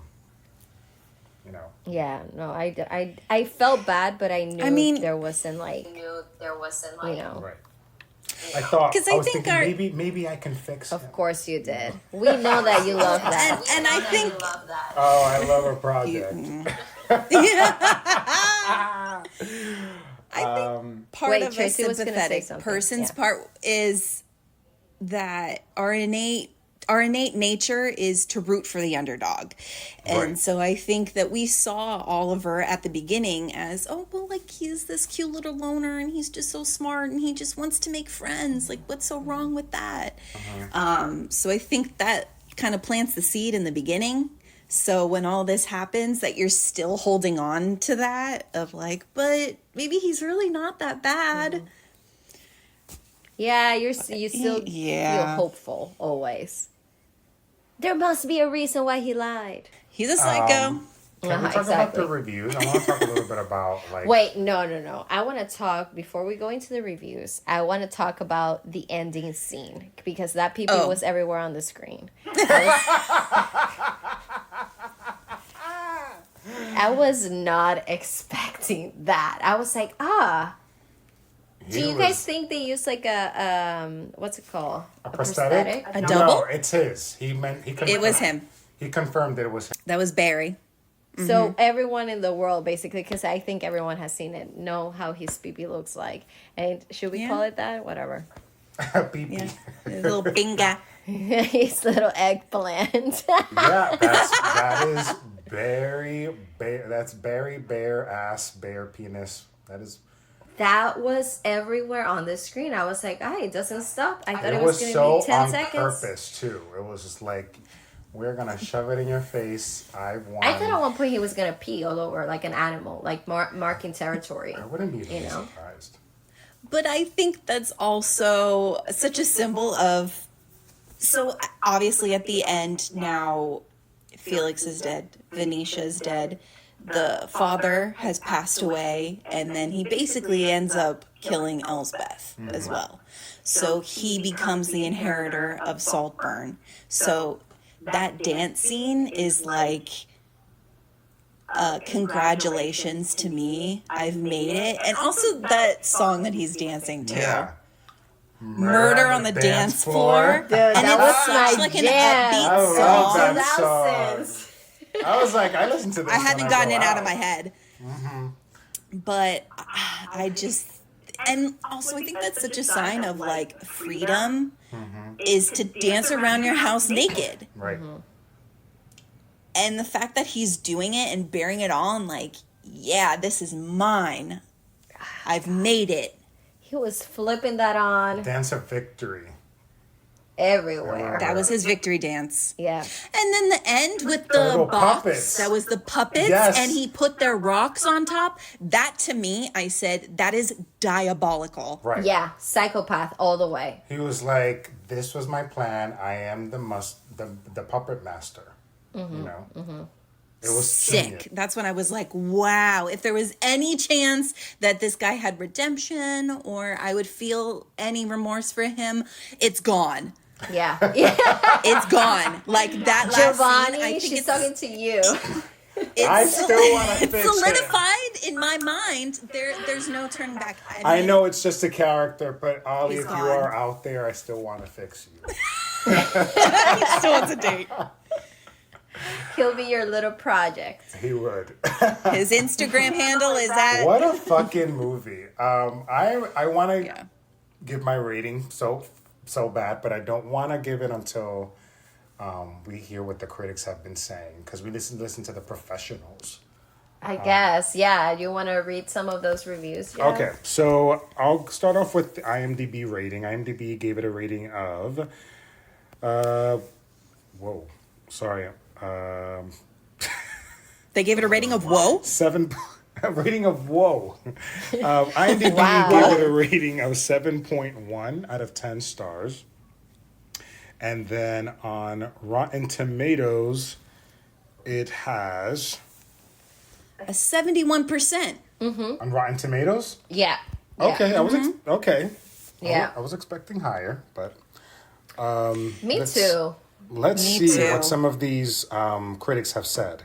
You know. Yeah. No, I felt bad, but I knew there wasn't like, you know. Right. I thought I was thinking maybe I can fix him. Of course you did. We know that you love that. And I think oh, I love a project. I think part of Tracey a was gonna say sympathetic something. person's part is that our innate nature is to root for the underdog. And so I think that we saw Oliver at the beginning as, oh, well, like he's this cute little loner and he's just so smart and he just wants to make friends. Like, what's so wrong with that? So I think that kind of plants the seed in the beginning. So when all this happens, that you're still holding on to that of like, but maybe he's really not that bad. Yeah, you still feel hopeful always. There must be a reason why he lied. He's a psycho. Can we talk about the reviews? I want to talk a little bit about like... Wait, no. I want to talk, before we go into the reviews, I want to talk about the ending scene. Because that pee-pee was everywhere on the screen. I was not expecting that. I was like, do you guys think they used like a what's it called? A prosthetic? A double? No, it's his. He confirmed. It was him. He confirmed that it was him. That was Barry. So everyone in the world, basically, because I think everyone has seen it, know how his pee-pee looks like. And should we call it that? Whatever. Pee-pee. His little binga. His little eggplant. Yeah, that is Barry Bear ass bear penis. That was everywhere on the screen. I was like, it doesn't stop. I thought it was going to be 10 seconds. It was so on purpose, too. It was just like, we're going to shove it in your face. I won. I thought at one point he was going to pee all over like an animal, like marking territory. I wouldn't be surprised. But I think that's also such a symbol of... So, obviously, at the end, now Felix is dead. Venetia is dead. The father has passed away, and then he basically ends up killing Elsbeth as well. So he becomes the inheritor of Saltburn. So that dance scene is like, congratulations to me, I've made it. And also that song that he's dancing to. Yeah. Murder on the dance floor. Dude, and it was such like an upbeat song. I love that song. I was like, I listened to this. I haven't gotten it out of my head. But I just... And also, I think that's such a sign of, like, freedom is to dance around your house naked. Right. And the fact that he's doing it and bearing it on, like, yeah, this is mine. I've made it. He was flipping that on. Dance of victory. Everywhere. That was his victory dance. Yeah. And then the end with the box. Puppets. That was the puppets. Yes. And he put their rocks on top. That, to me, I said, that is diabolical. Right. Yeah. Psychopath all the way. He was like, this was my plan. I am the puppet master. You know? It was sick. genius. That's when I was like, wow, if there was any chance that this guy had redemption or I would feel any remorse for him, it's gone. Yeah. It's gone. Like that last Jovanni, scene, I think she's talking to you. I still want to it's fix him. solidified in my mind. There's no turning back. I know it's just a character, but Ollie, He's if gone. you are out there, I still want to fix you. He still wants a date. He'll be your little project. He would. His Instagram handle is at... What a fucking movie. I want to give my rating so bad, but I don't want to give it until we hear what the critics have been saying, because we listen to the professionals. I guess, yeah. You want to read some of those reviews? Yeah? Okay, so I'll start off with the IMDb rating. IMDb gave it a rating of... They gave it a rating of whoa? A rating of whoa. IMDb gave it a rating of 7.1 out of 10 stars. And then on Rotten Tomatoes, it has... A 71%. On Rotten Tomatoes? Yeah. Okay, okay. Yeah. I was expecting higher, but... Me too. Let's see what some of these critics have said.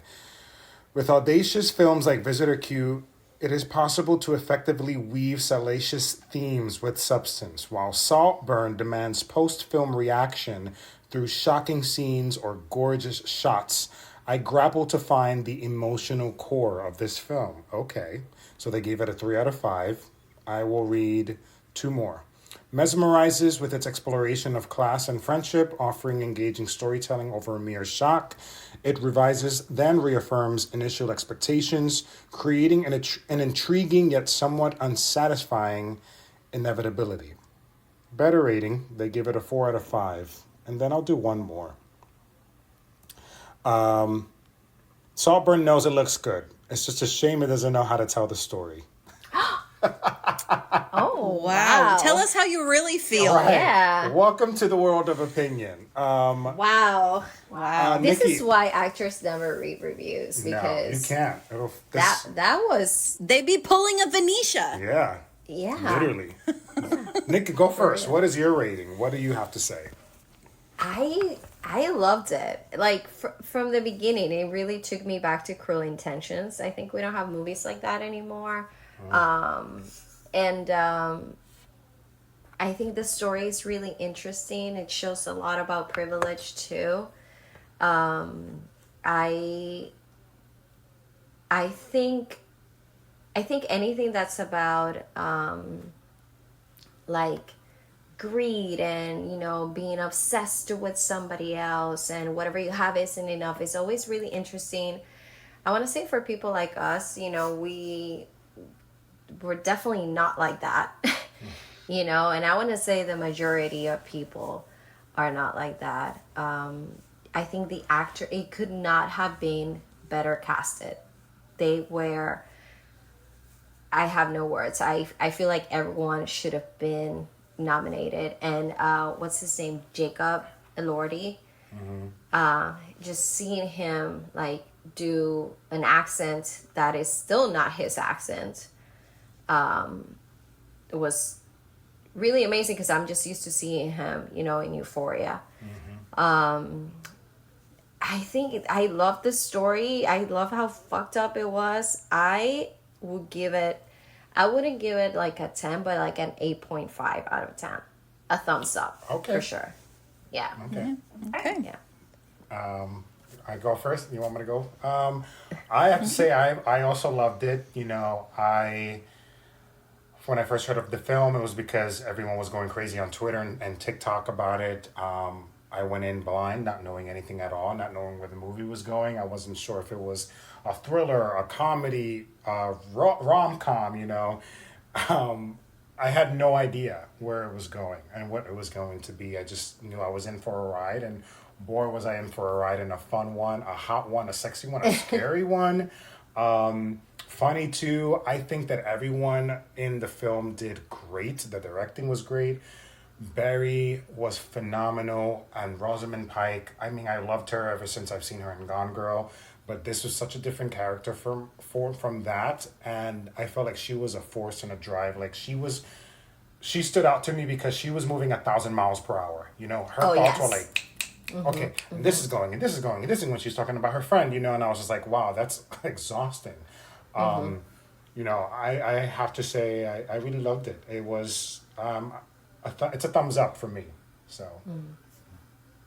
With audacious films like Visitor Q, it is possible to effectively weave salacious themes with substance, while Saltburn demands post-film reaction through shocking scenes or gorgeous shots. I grapple to find the emotional core of this film. Okay, so they gave it a 3 out of 5. I will read 2 more. Mesmerizes with its exploration of class and friendship, offering engaging storytelling over a mere shock. It revises, then reaffirms initial expectations, creating an intriguing yet somewhat unsatisfying inevitability. Better rating, they give it a 4 out of 5. And then I'll do one more. Saltburn knows it looks good. It's just a shame it doesn't know how to tell the story. Oh, Wow. Tell us how you really feel. Right. Yeah. Welcome to the world of opinion. Wow. This Nikki, is why actors never read reviews, no, because you can't. that was They be pulling a Venetia. yeah. Literally. Nikki, go first. What is your rating? What do you have to say? I loved it. Like from the beginning, it really took me back to Cruel Intentions. I think we don't have movies like that anymore. I think the story is really interesting. It shows a lot about privilege too. I think anything that's about like greed and, you know, being obsessed with somebody else and whatever you have isn't enough is always really interesting. I want to say for people like us, you know, we're definitely not like that. You know, and I want to say the majority of people are not like that. I think the actor, it could not have been better casted. They were, I have no words. I feel like everyone should have been nominated. And what's his name? Jacob Elordi. Just seeing him like do an accent that is still not his accent was really amazing, because I'm just used to seeing him, you know, in Euphoria. I think I love the story. I love how fucked up it was. I wouldn't give it like a 10, but like an 8.5 out of 10. A thumbs up. Okay. For sure. Yeah. Okay. Okay. Yeah. I go first? You want me to go? I have to say I also loved it. You know, when I first heard of the film, it was because everyone was going crazy on Twitter and TikTok about it. I went in blind, not knowing anything at all, not knowing where the movie was going. I wasn't sure if it was a thriller, a comedy, rom-com, you know. I had no idea where it was going and what it was going to be. I just knew I was in for a ride, and boy, was I in for a ride, and a fun one, a hot one, a sexy one, a scary one. Funny too. I think that everyone in the film did great. The directing was great. Barry was phenomenal, and Rosamund Pike, I mean, I loved her ever since I've seen her in Gone Girl, But this was such a different character from that, and I felt like she was a force and a drive. Like she stood out to me because she was moving 1,000 miles per hour. You know, her thoughts were like, okay, and this is going, and this is going, and this is when she's talking about her friend. You know, and I was just like, wow, that's exhausting. You know, I have to say I really loved it. It was it's a thumbs up for me. So,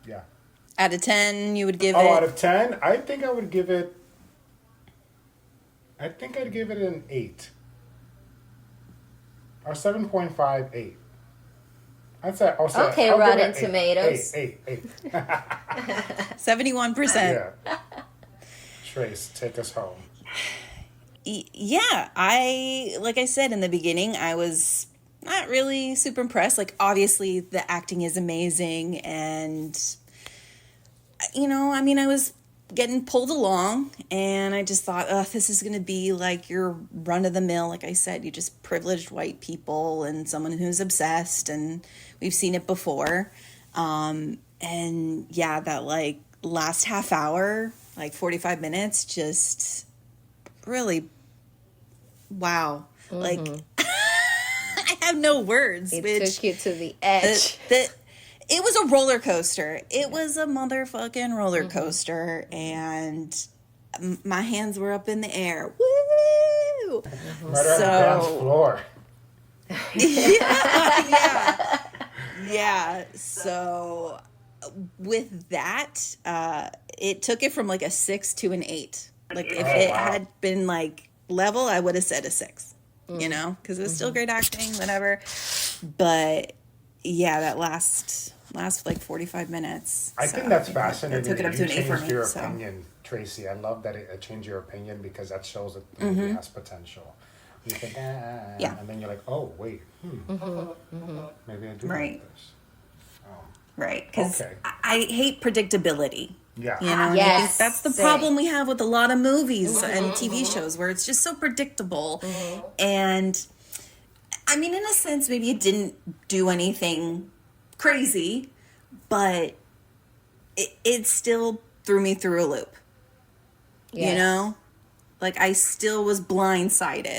yeah. Out of 10, you would give it? Oh, out of 10, I think I would give it. I think I'd give it an 8. Or 7.5, 8. Okay, Rotten Tomatoes. 8. 71%. Yeah. Trace, take us home. Yeah, like I said in the beginning, I was not really super impressed. Like, obviously, the acting is amazing, and, you know, I mean, I was getting pulled along, and I just thought, this is going to be like your run-of-the-mill, like I said, you just privileged white people and someone who's obsessed, and we've seen it before. And, yeah, that, like, last half hour, like 45 minutes, just really, wow. Like, I have no words. It took you to the edge. It was a roller coaster. It was a motherfucking roller coaster, and my hands were up in the air. Woo! Right on the dance floor. Yeah. So with that, it took it from like a 6 to an 8. Like if it had been like level, I would have said a 6. You know, because it was still great acting, whatever. But yeah, that last like 45 minutes. I think that's fascinating. Took it up to an 8 for me. Your opinion, Tracey. I love that it changed your opinion because that shows that the movie has potential. You think, yeah, and then you're like, oh wait, maybe I do like this. Right, because I hate predictability. Yeah. You know, yes, I think that's the problem we have with a lot of movies and TV shows where it's just so predictable. And I mean, in a sense, maybe it didn't do anything crazy, but it still threw me through a loop. Yes. You know? Like, I still was blindsided.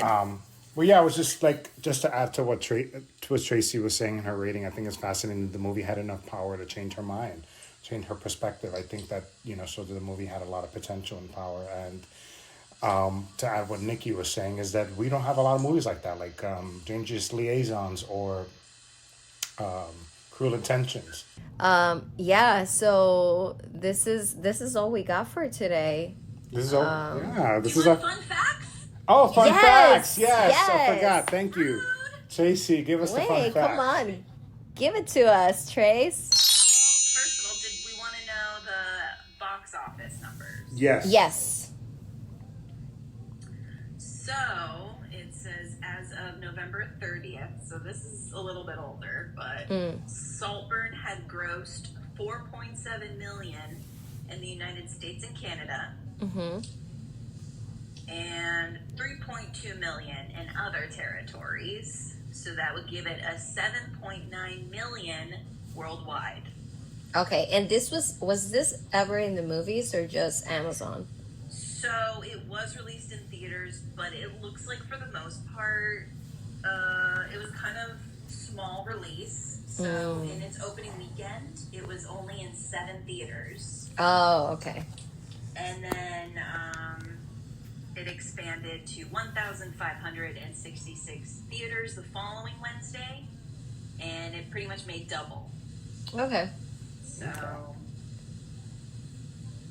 Well, yeah, it was just to add to what Tracey was saying in her rating, I think it's fascinating the movie had enough power to change her mind, change her perspective. I think that, you know, so the movie had a lot of potential and power. And to add what Nikki was saying is that we don't have a lot of movies like that, like Dangerous Liaisons or Cruel Intentions. Yeah, so this is all we got for today. This is all. This is our fun facts. Oh, fun facts! Yes, yes. I forgot. Thank you, Tracey. Give us the fun facts. Come on, give it to us, Trace. Well, first of all, did we want to know the box office numbers? Yes. So it says as of November 30th. So this is a little bit older, but Saltburn had grossed $4.7 million in the United States and Canada. And $3.2 million in other territories. So that would give it a $7.9 million worldwide. Okay, and this was this ever in the movies or just Amazon? So it was released in theaters, but it looks like for the most part, it was kind of small release. So in its opening weekend, it was only in 7 theaters. Oh, okay. And then it expanded to 1,566 theaters the following Wednesday, and it pretty much made double. Okay. So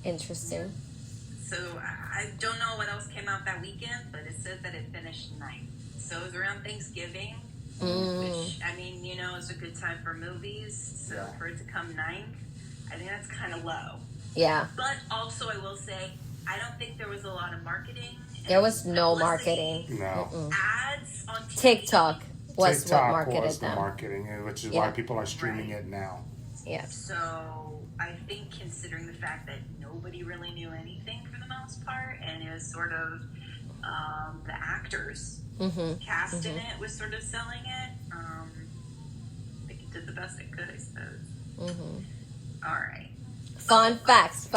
interesting. So I don't know what else came out that weekend, but it said that it finished 9th. So it was around Thanksgiving, which, I mean, you know, is a good time for movies. So for it to come 9th, I think that's kind of low. Yeah. But also, I will say, I don't think there was a lot of marketing. There was no marketing. No. Ads on TV. TikTok was TikTok what marketed was the them. marketing, which is why people are streaming it now. Yeah. So I think considering the fact that nobody really knew anything for the most part, and it was sort of the actors cast in it was sort of selling it, I think it did the best it could, I suppose. All right. Fun facts.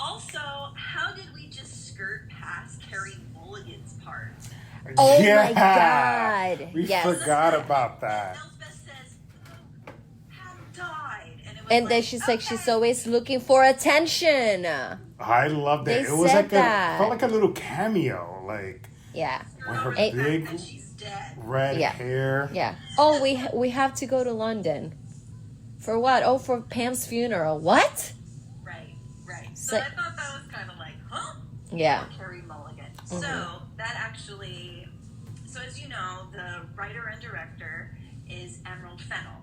Also, how did we just skirt past Carey Mulligan's part? Oh my God. We Yes. forgot about that. Elspeth says, "Oh, Pam died," and it was And then like, she's like, she's okay. always looking for attention. I loved it. They It was said like that. felt like a little cameo, like Yeah. with her The fact big that she's dead. red Yeah. hair. Yeah. Oh, we have to go to London. For what? Oh, for Pam's funeral. What? Right. So- So I thought that was kind of like, huh? Yeah. Carey Mulligan. So that actually, so as you know, the writer and director is Emerald Fennell.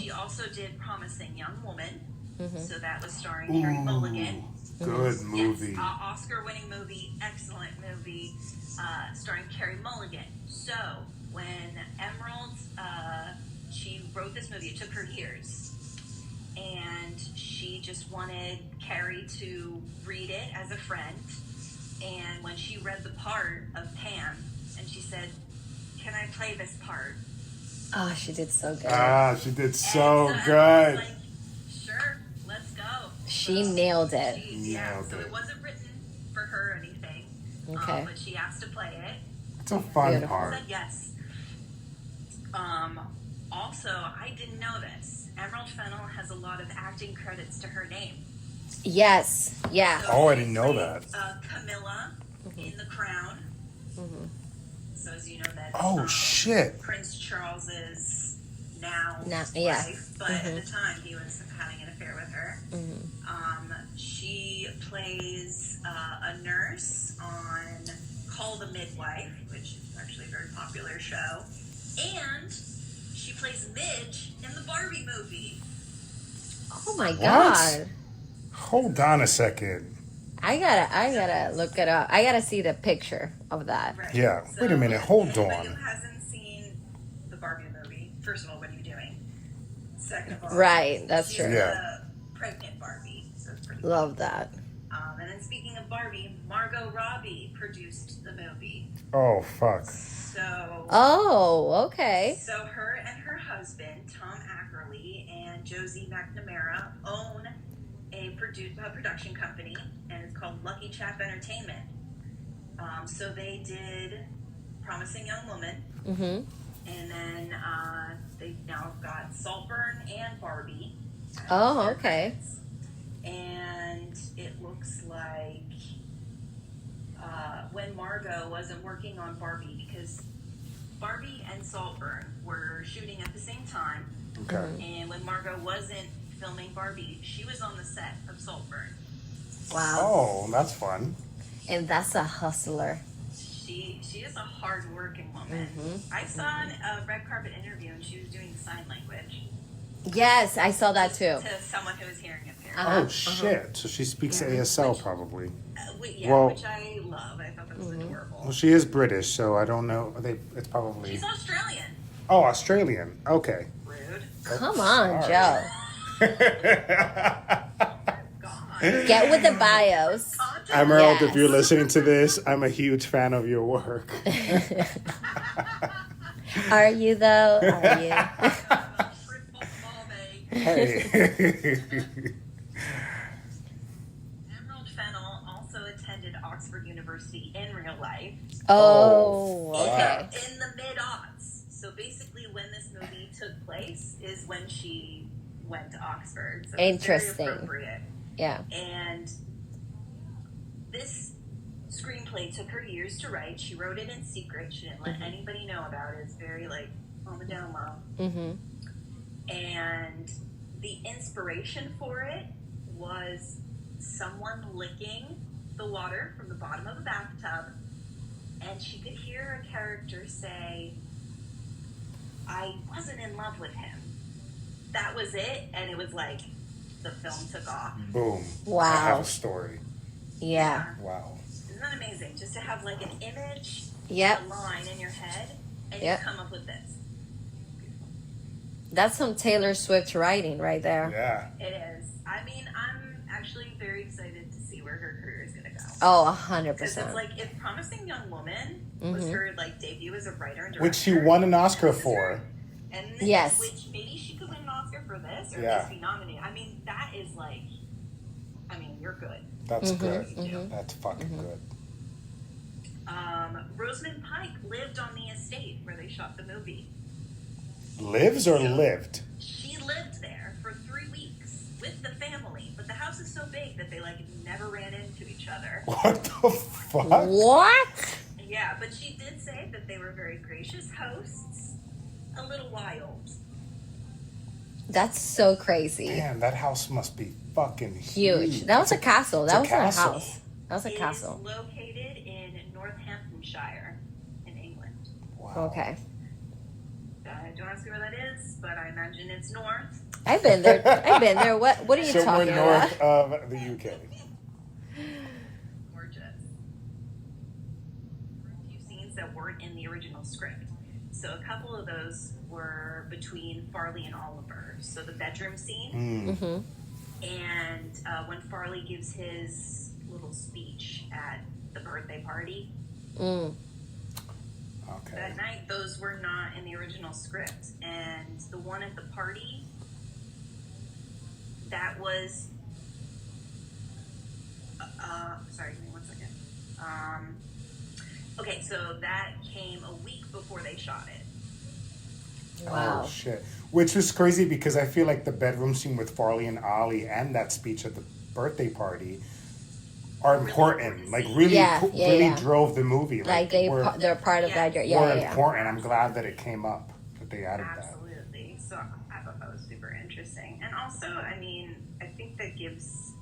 She also did Promising Young Woman. So that was starring Carey Mulligan. Good movie. Yes, Oscar-winning movie, excellent movie, starring Carey Mulligan. So when Emerald, she wrote this movie, it took her years, and she just wanted Carey to read it as a friend. And when she read the part of Pam, and she said, "Can I play this part?" Oh, she did so good. She did so And good. Emerald was like, "Sure, let's go." She So nailed it. Nailed so it. it wasn't written for her or anything. Okay. But she asked to play it. It's a fun Beautiful. part. Said yes. Also, I didn't know this. Emerald Fennell has a lot of acting credits to her name. Yes. Yeah. So Oh, I she didn't know plays, that. Camilla in The Crown. So as you know, that's Oh shit. Prince Charles's now yeah. wife, but at the time he was having an affair with her. She plays a nurse on Call the Midwife, which is actually a very popular show, and she plays Midge in the Barbie movie. Oh my God. Hold on a second. I gotta look it up. I gotta see the picture of that. Right. Yeah, wait a minute, hold anybody on. who hasn't seen the Barbie movie, first of all, what are you doing? Second of all, Right, that's she's true. Yeah. a pregnant Barbie, so it's pretty Love that. And then speaking of Barbie, Margot Robbie produced the movie. Oh fuck. So, Oh, okay. so her and her husband, Tom Ackerley and Josie McNamara, own a production company, and it's called Lucky Chap Entertainment. So they did Promising Young Woman, and then they've now got Saltburn and Barbie. Oh, okay. And it looks like when Margot wasn't working on Barbie, because Barbie and Saltburn were shooting at the same time, Okay. and when Margot wasn't filming Barbie, she was on the set of Saltburn. Wow. Oh, that's fun. And that's a hustler. She is a hard-working woman. I saw a red carpet interview, and she was doing sign language Yes, I saw that too. to someone who was hearing impaired. Oh shit. So she speaks ASL probably. Well- Which I love. I thought that was adorable. Well, she is British, so I don't know. It's probably. She's Australian. Oh, Australian. Okay. Rude. Come on, Sorry. Joe. God. Get with the bios. Emerald, if Yes. you're listening to this, I'm a huge fan of your work. Are you though? Are you? Hey. Emerald Fennell also attended Oxford University in real life. Oh, Oh, okay. In the mid-aughts. So basically when this movie took place is when she went to Oxford. So it's Interesting. very appropriate. Yeah. And this screenplay took her years to write. She wrote it in secret. She didn't let anybody know about it. It's very like on the down low. And the inspiration for it was someone licking the water from the bottom of a bathtub, and she could hear a character say, "I wasn't in love with him." That was it, and it was like the film took off. Boom. Wow. I have a story. Yeah. Wow. Isn't that amazing? Just to have like an image, Yep. a line in your head, and Yep. you come up with this. That's some Taylor Swift writing right there. Yeah. It is. I mean, I'm actually very excited to see where her career is going to go. Oh, Because 100%. it's like, if Promising Young Woman was her like debut as a writer and director, Which she won an Oscar for. and Yes. which maybe she could win an Oscar for this, or Yeah. at least be nominated. I mean, that is like I mean, you're good. That's good. That's fucking good. Rosamund Pike lived on the estate where they shot the movie. Lives or lived? She lived there for 3 weeks with the family, but the house is so big that they like never ran into each other. What the fuck? What? Yeah, but she did say that they were very gracious hosts, a little wild. That's so crazy. Damn, that house must be fucking Huge. That was a castle. That was a house. That was a It castle. is located in Northamptonshire in England. Wow. Okay. Don't ask me where that is, but I imagine it's north. I've been there. What are you Somewhere talking north about? of the UK. Gorgeous. There were a few scenes that weren't in the original script. So a couple of those were between Farley and Oliver. So the bedroom scene. And when Farley gives his little speech at the birthday party. Okay. That night, those were not in the original script. And the one at the party, that was... sorry, give me 1 second. Okay, so that came a week before they shot it. Wow. Oh, shit. Which was crazy because I feel like the bedroom scene with Farley and Ollie and that speech at the birthday party are important. Like, really, really drove the movie. Like they're part of that. Yeah, were important. I'm glad that it came up, that they added Absolutely. So I thought that was super interesting. And also, I mean, I think that gives,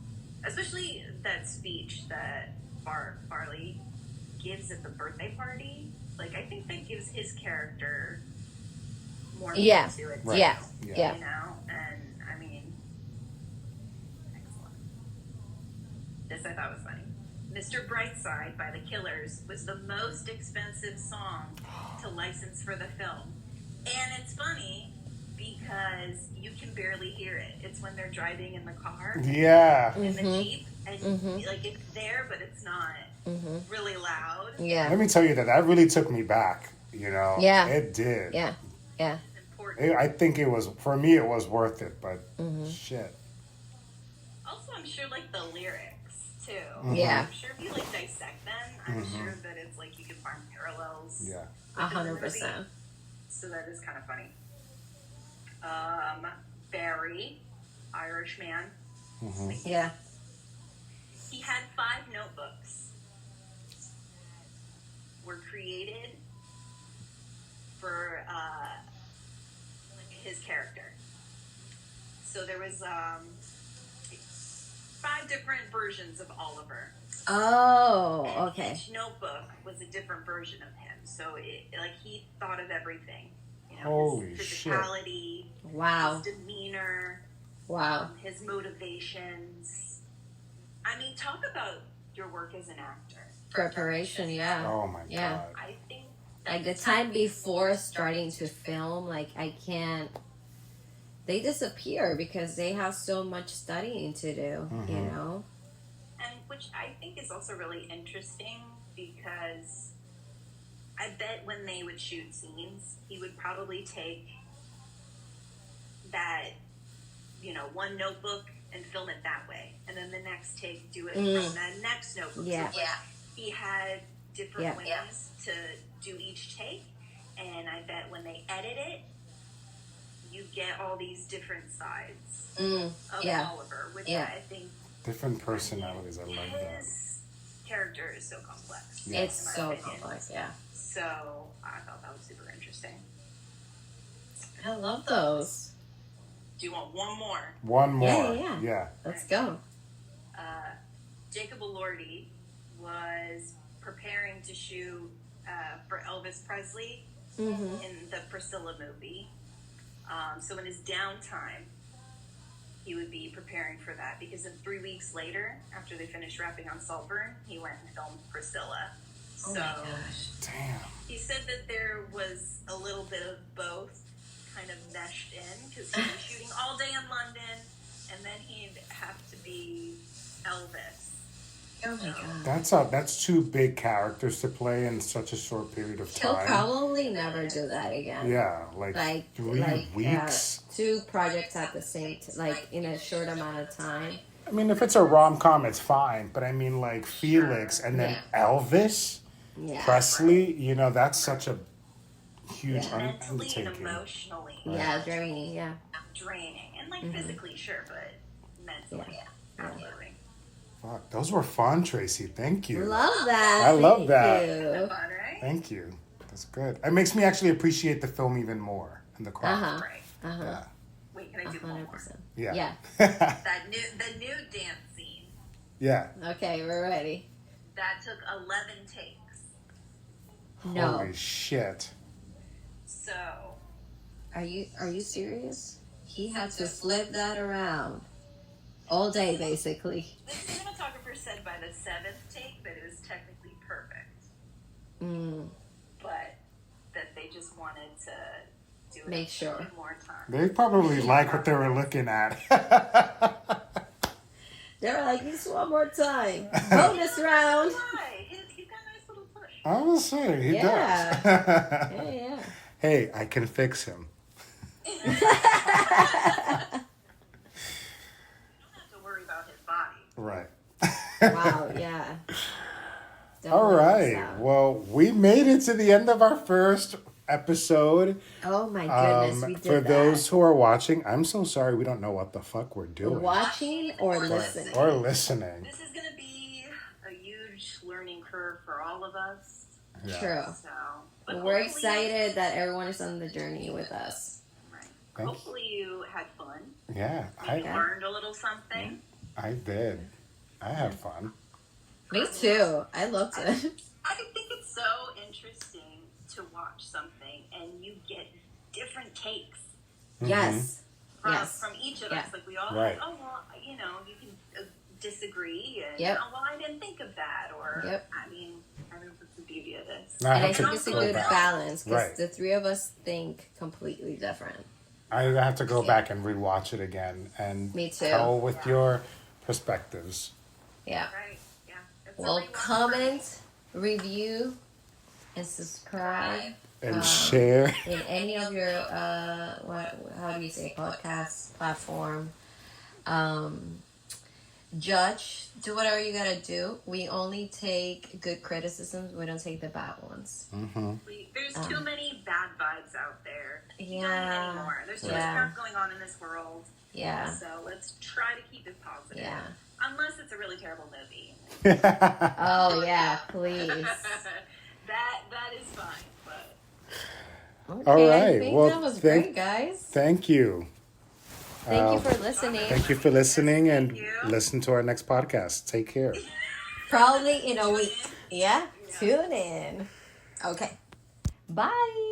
especially that speech that Farley gives at the birthday party, like, I think that gives his character more meaning to it. Right. Yeah. You know? And, I mean, excellent. This I thought was funny. Mr. Brightside by the Killers was the most expensive song to license for the film. And it's funny because you can barely hear it. It's when they're driving in the car. Yeah. In the Jeep. And, like, it's there, but it's not really loud. Yeah. Let me tell you that really took me back, you know? Yeah. It did. Yeah. Yeah. It's important. I think it was, for me, it was worth it, but shit. Also, I'm sure, like, the lyrics, too. Yeah. I'm sure if you, like, dissect them, I'm sure that it's, like, you can find parallels. Yeah. 100%. So that is kind of funny. Barry, Irish man. Yeah. He had 5 notebooks were created for his character. So there was 5 different versions of Oliver. Oh, And okay. each notebook was a different version of him. So he thought of everything. You know, Holy his shit. physicality, Wow. his demeanor, Wow. his motivations. I mean, talk about your work as an actor. Preparation, yeah. Oh, my Yeah. God. I think Like the time before starting to film, like I can't. They disappear because they have so much studying to do, you know? and which I think is also really interesting because I bet when they would shoot scenes, he would probably take that, you know, one notebook and film it that way, and then the next take do it from the next notebook. Yeah. So, like, he had different ways Yeah. to do each take, and I bet when they edit it, you get all these different sides of Yeah. Oliver, which Yeah. I think Different personalities. I love that. his character is so complex. Yeah. It's in my so opinion. complex, yeah. So I thought that was super interesting. I love those. Do you want one more? One more. Yeah. Let's go. Jacob Elordi was preparing to shoot for Elvis Presley in the Priscilla movie. So in his downtime, he would be preparing for that because then 3 weeks later, after they finished wrapping on Saltburn, he went and filmed Priscilla. Oh So my gosh. Damn. he said that there was a little bit of both kind of meshed in because he was shooting all day in London and then he'd have to be Elvis. Oh my god. That's 2 big characters to play in such a short period of He'll time. probably never do that again. Yeah, like 3 weeks. 2 projects at the same like in a short amount of time. I mean, if it's a rom-com, it's fine. But I mean, like, Felix and then Elvis Presley, you know, that's such a huge mentally and undertaking. emotionally. Draining, Draining. And, like, physically, sure, but mentally, absolutely. Fuck, those were fun, Tracey. Thank you. Love that. I love that. You. Fun, right? Thank you. That's good. It makes me actually appreciate the film even more and the craft. Right. Yeah. Wait, can I do one more? 100%. Yeah. The new dance scene. Yeah. Okay, we're ready. That took 11 takes. No. Holy shit. So, Are you serious? He had to flip that around all day, basically. the cinematographer said by the 7th take that it was technically perfect. But that they just wanted to do it Make sure. one more time. They probably like what they were looking at. They were like, just one more time. Bonus round. Why? He's got a nice little push. I was saying, he Yeah. does. Yeah. Hey, I can fix him. You don't have to worry about his body. Right. Wow, yeah. All right. Well, we made it to the end of our first episode. Oh my goodness, we did For that. those who are watching, I'm so sorry we don't know what the fuck we're doing. Watching or listening? Or listening. This is going to be a huge learning curve for all of us. Yeah. True. So, but We're hopefully- excited that everyone is on the journey with us. Right. Thank you. Hopefully you had fun. Yeah, You learned a little something. I did. I had fun. Me too. I loved it. I think it's so interesting to watch something and you get different takes Yes. from, Yes. from each of Yeah. us. Like we all Right. like, oh well, you know, you can disagree and Yep. oh well, I didn't think of that. Or Yep. I mean, I don't know if that's the beauty of this. Now I And I have think to it's a go good back. balance because Right. the three of us think completely different. I have to go back and rewatch it again and Me too. tell with your perspectives. Yeah. Right? Yeah. It's a Well, rewatch. comment, review, and subscribe And share. in any of your how do you say podcast platform. Judge, do whatever you gotta do. We only take good criticisms. We don't take the bad ones. There's too many bad vibes out there. Yeah. Anymore. There's too much Yeah. crap going on in this world. Yeah. So let's try to keep it positive. Yeah. Unless it's a really terrible movie. Oh yeah, please. that is fine. But Okay, All I right. think Well, that was thank- great, guys. Thank you. Thank you for listening. Thank you for listening and Thank you. listen to our next podcast. Take care. Probably in a week. Yeah? Tune in. Okay. Bye.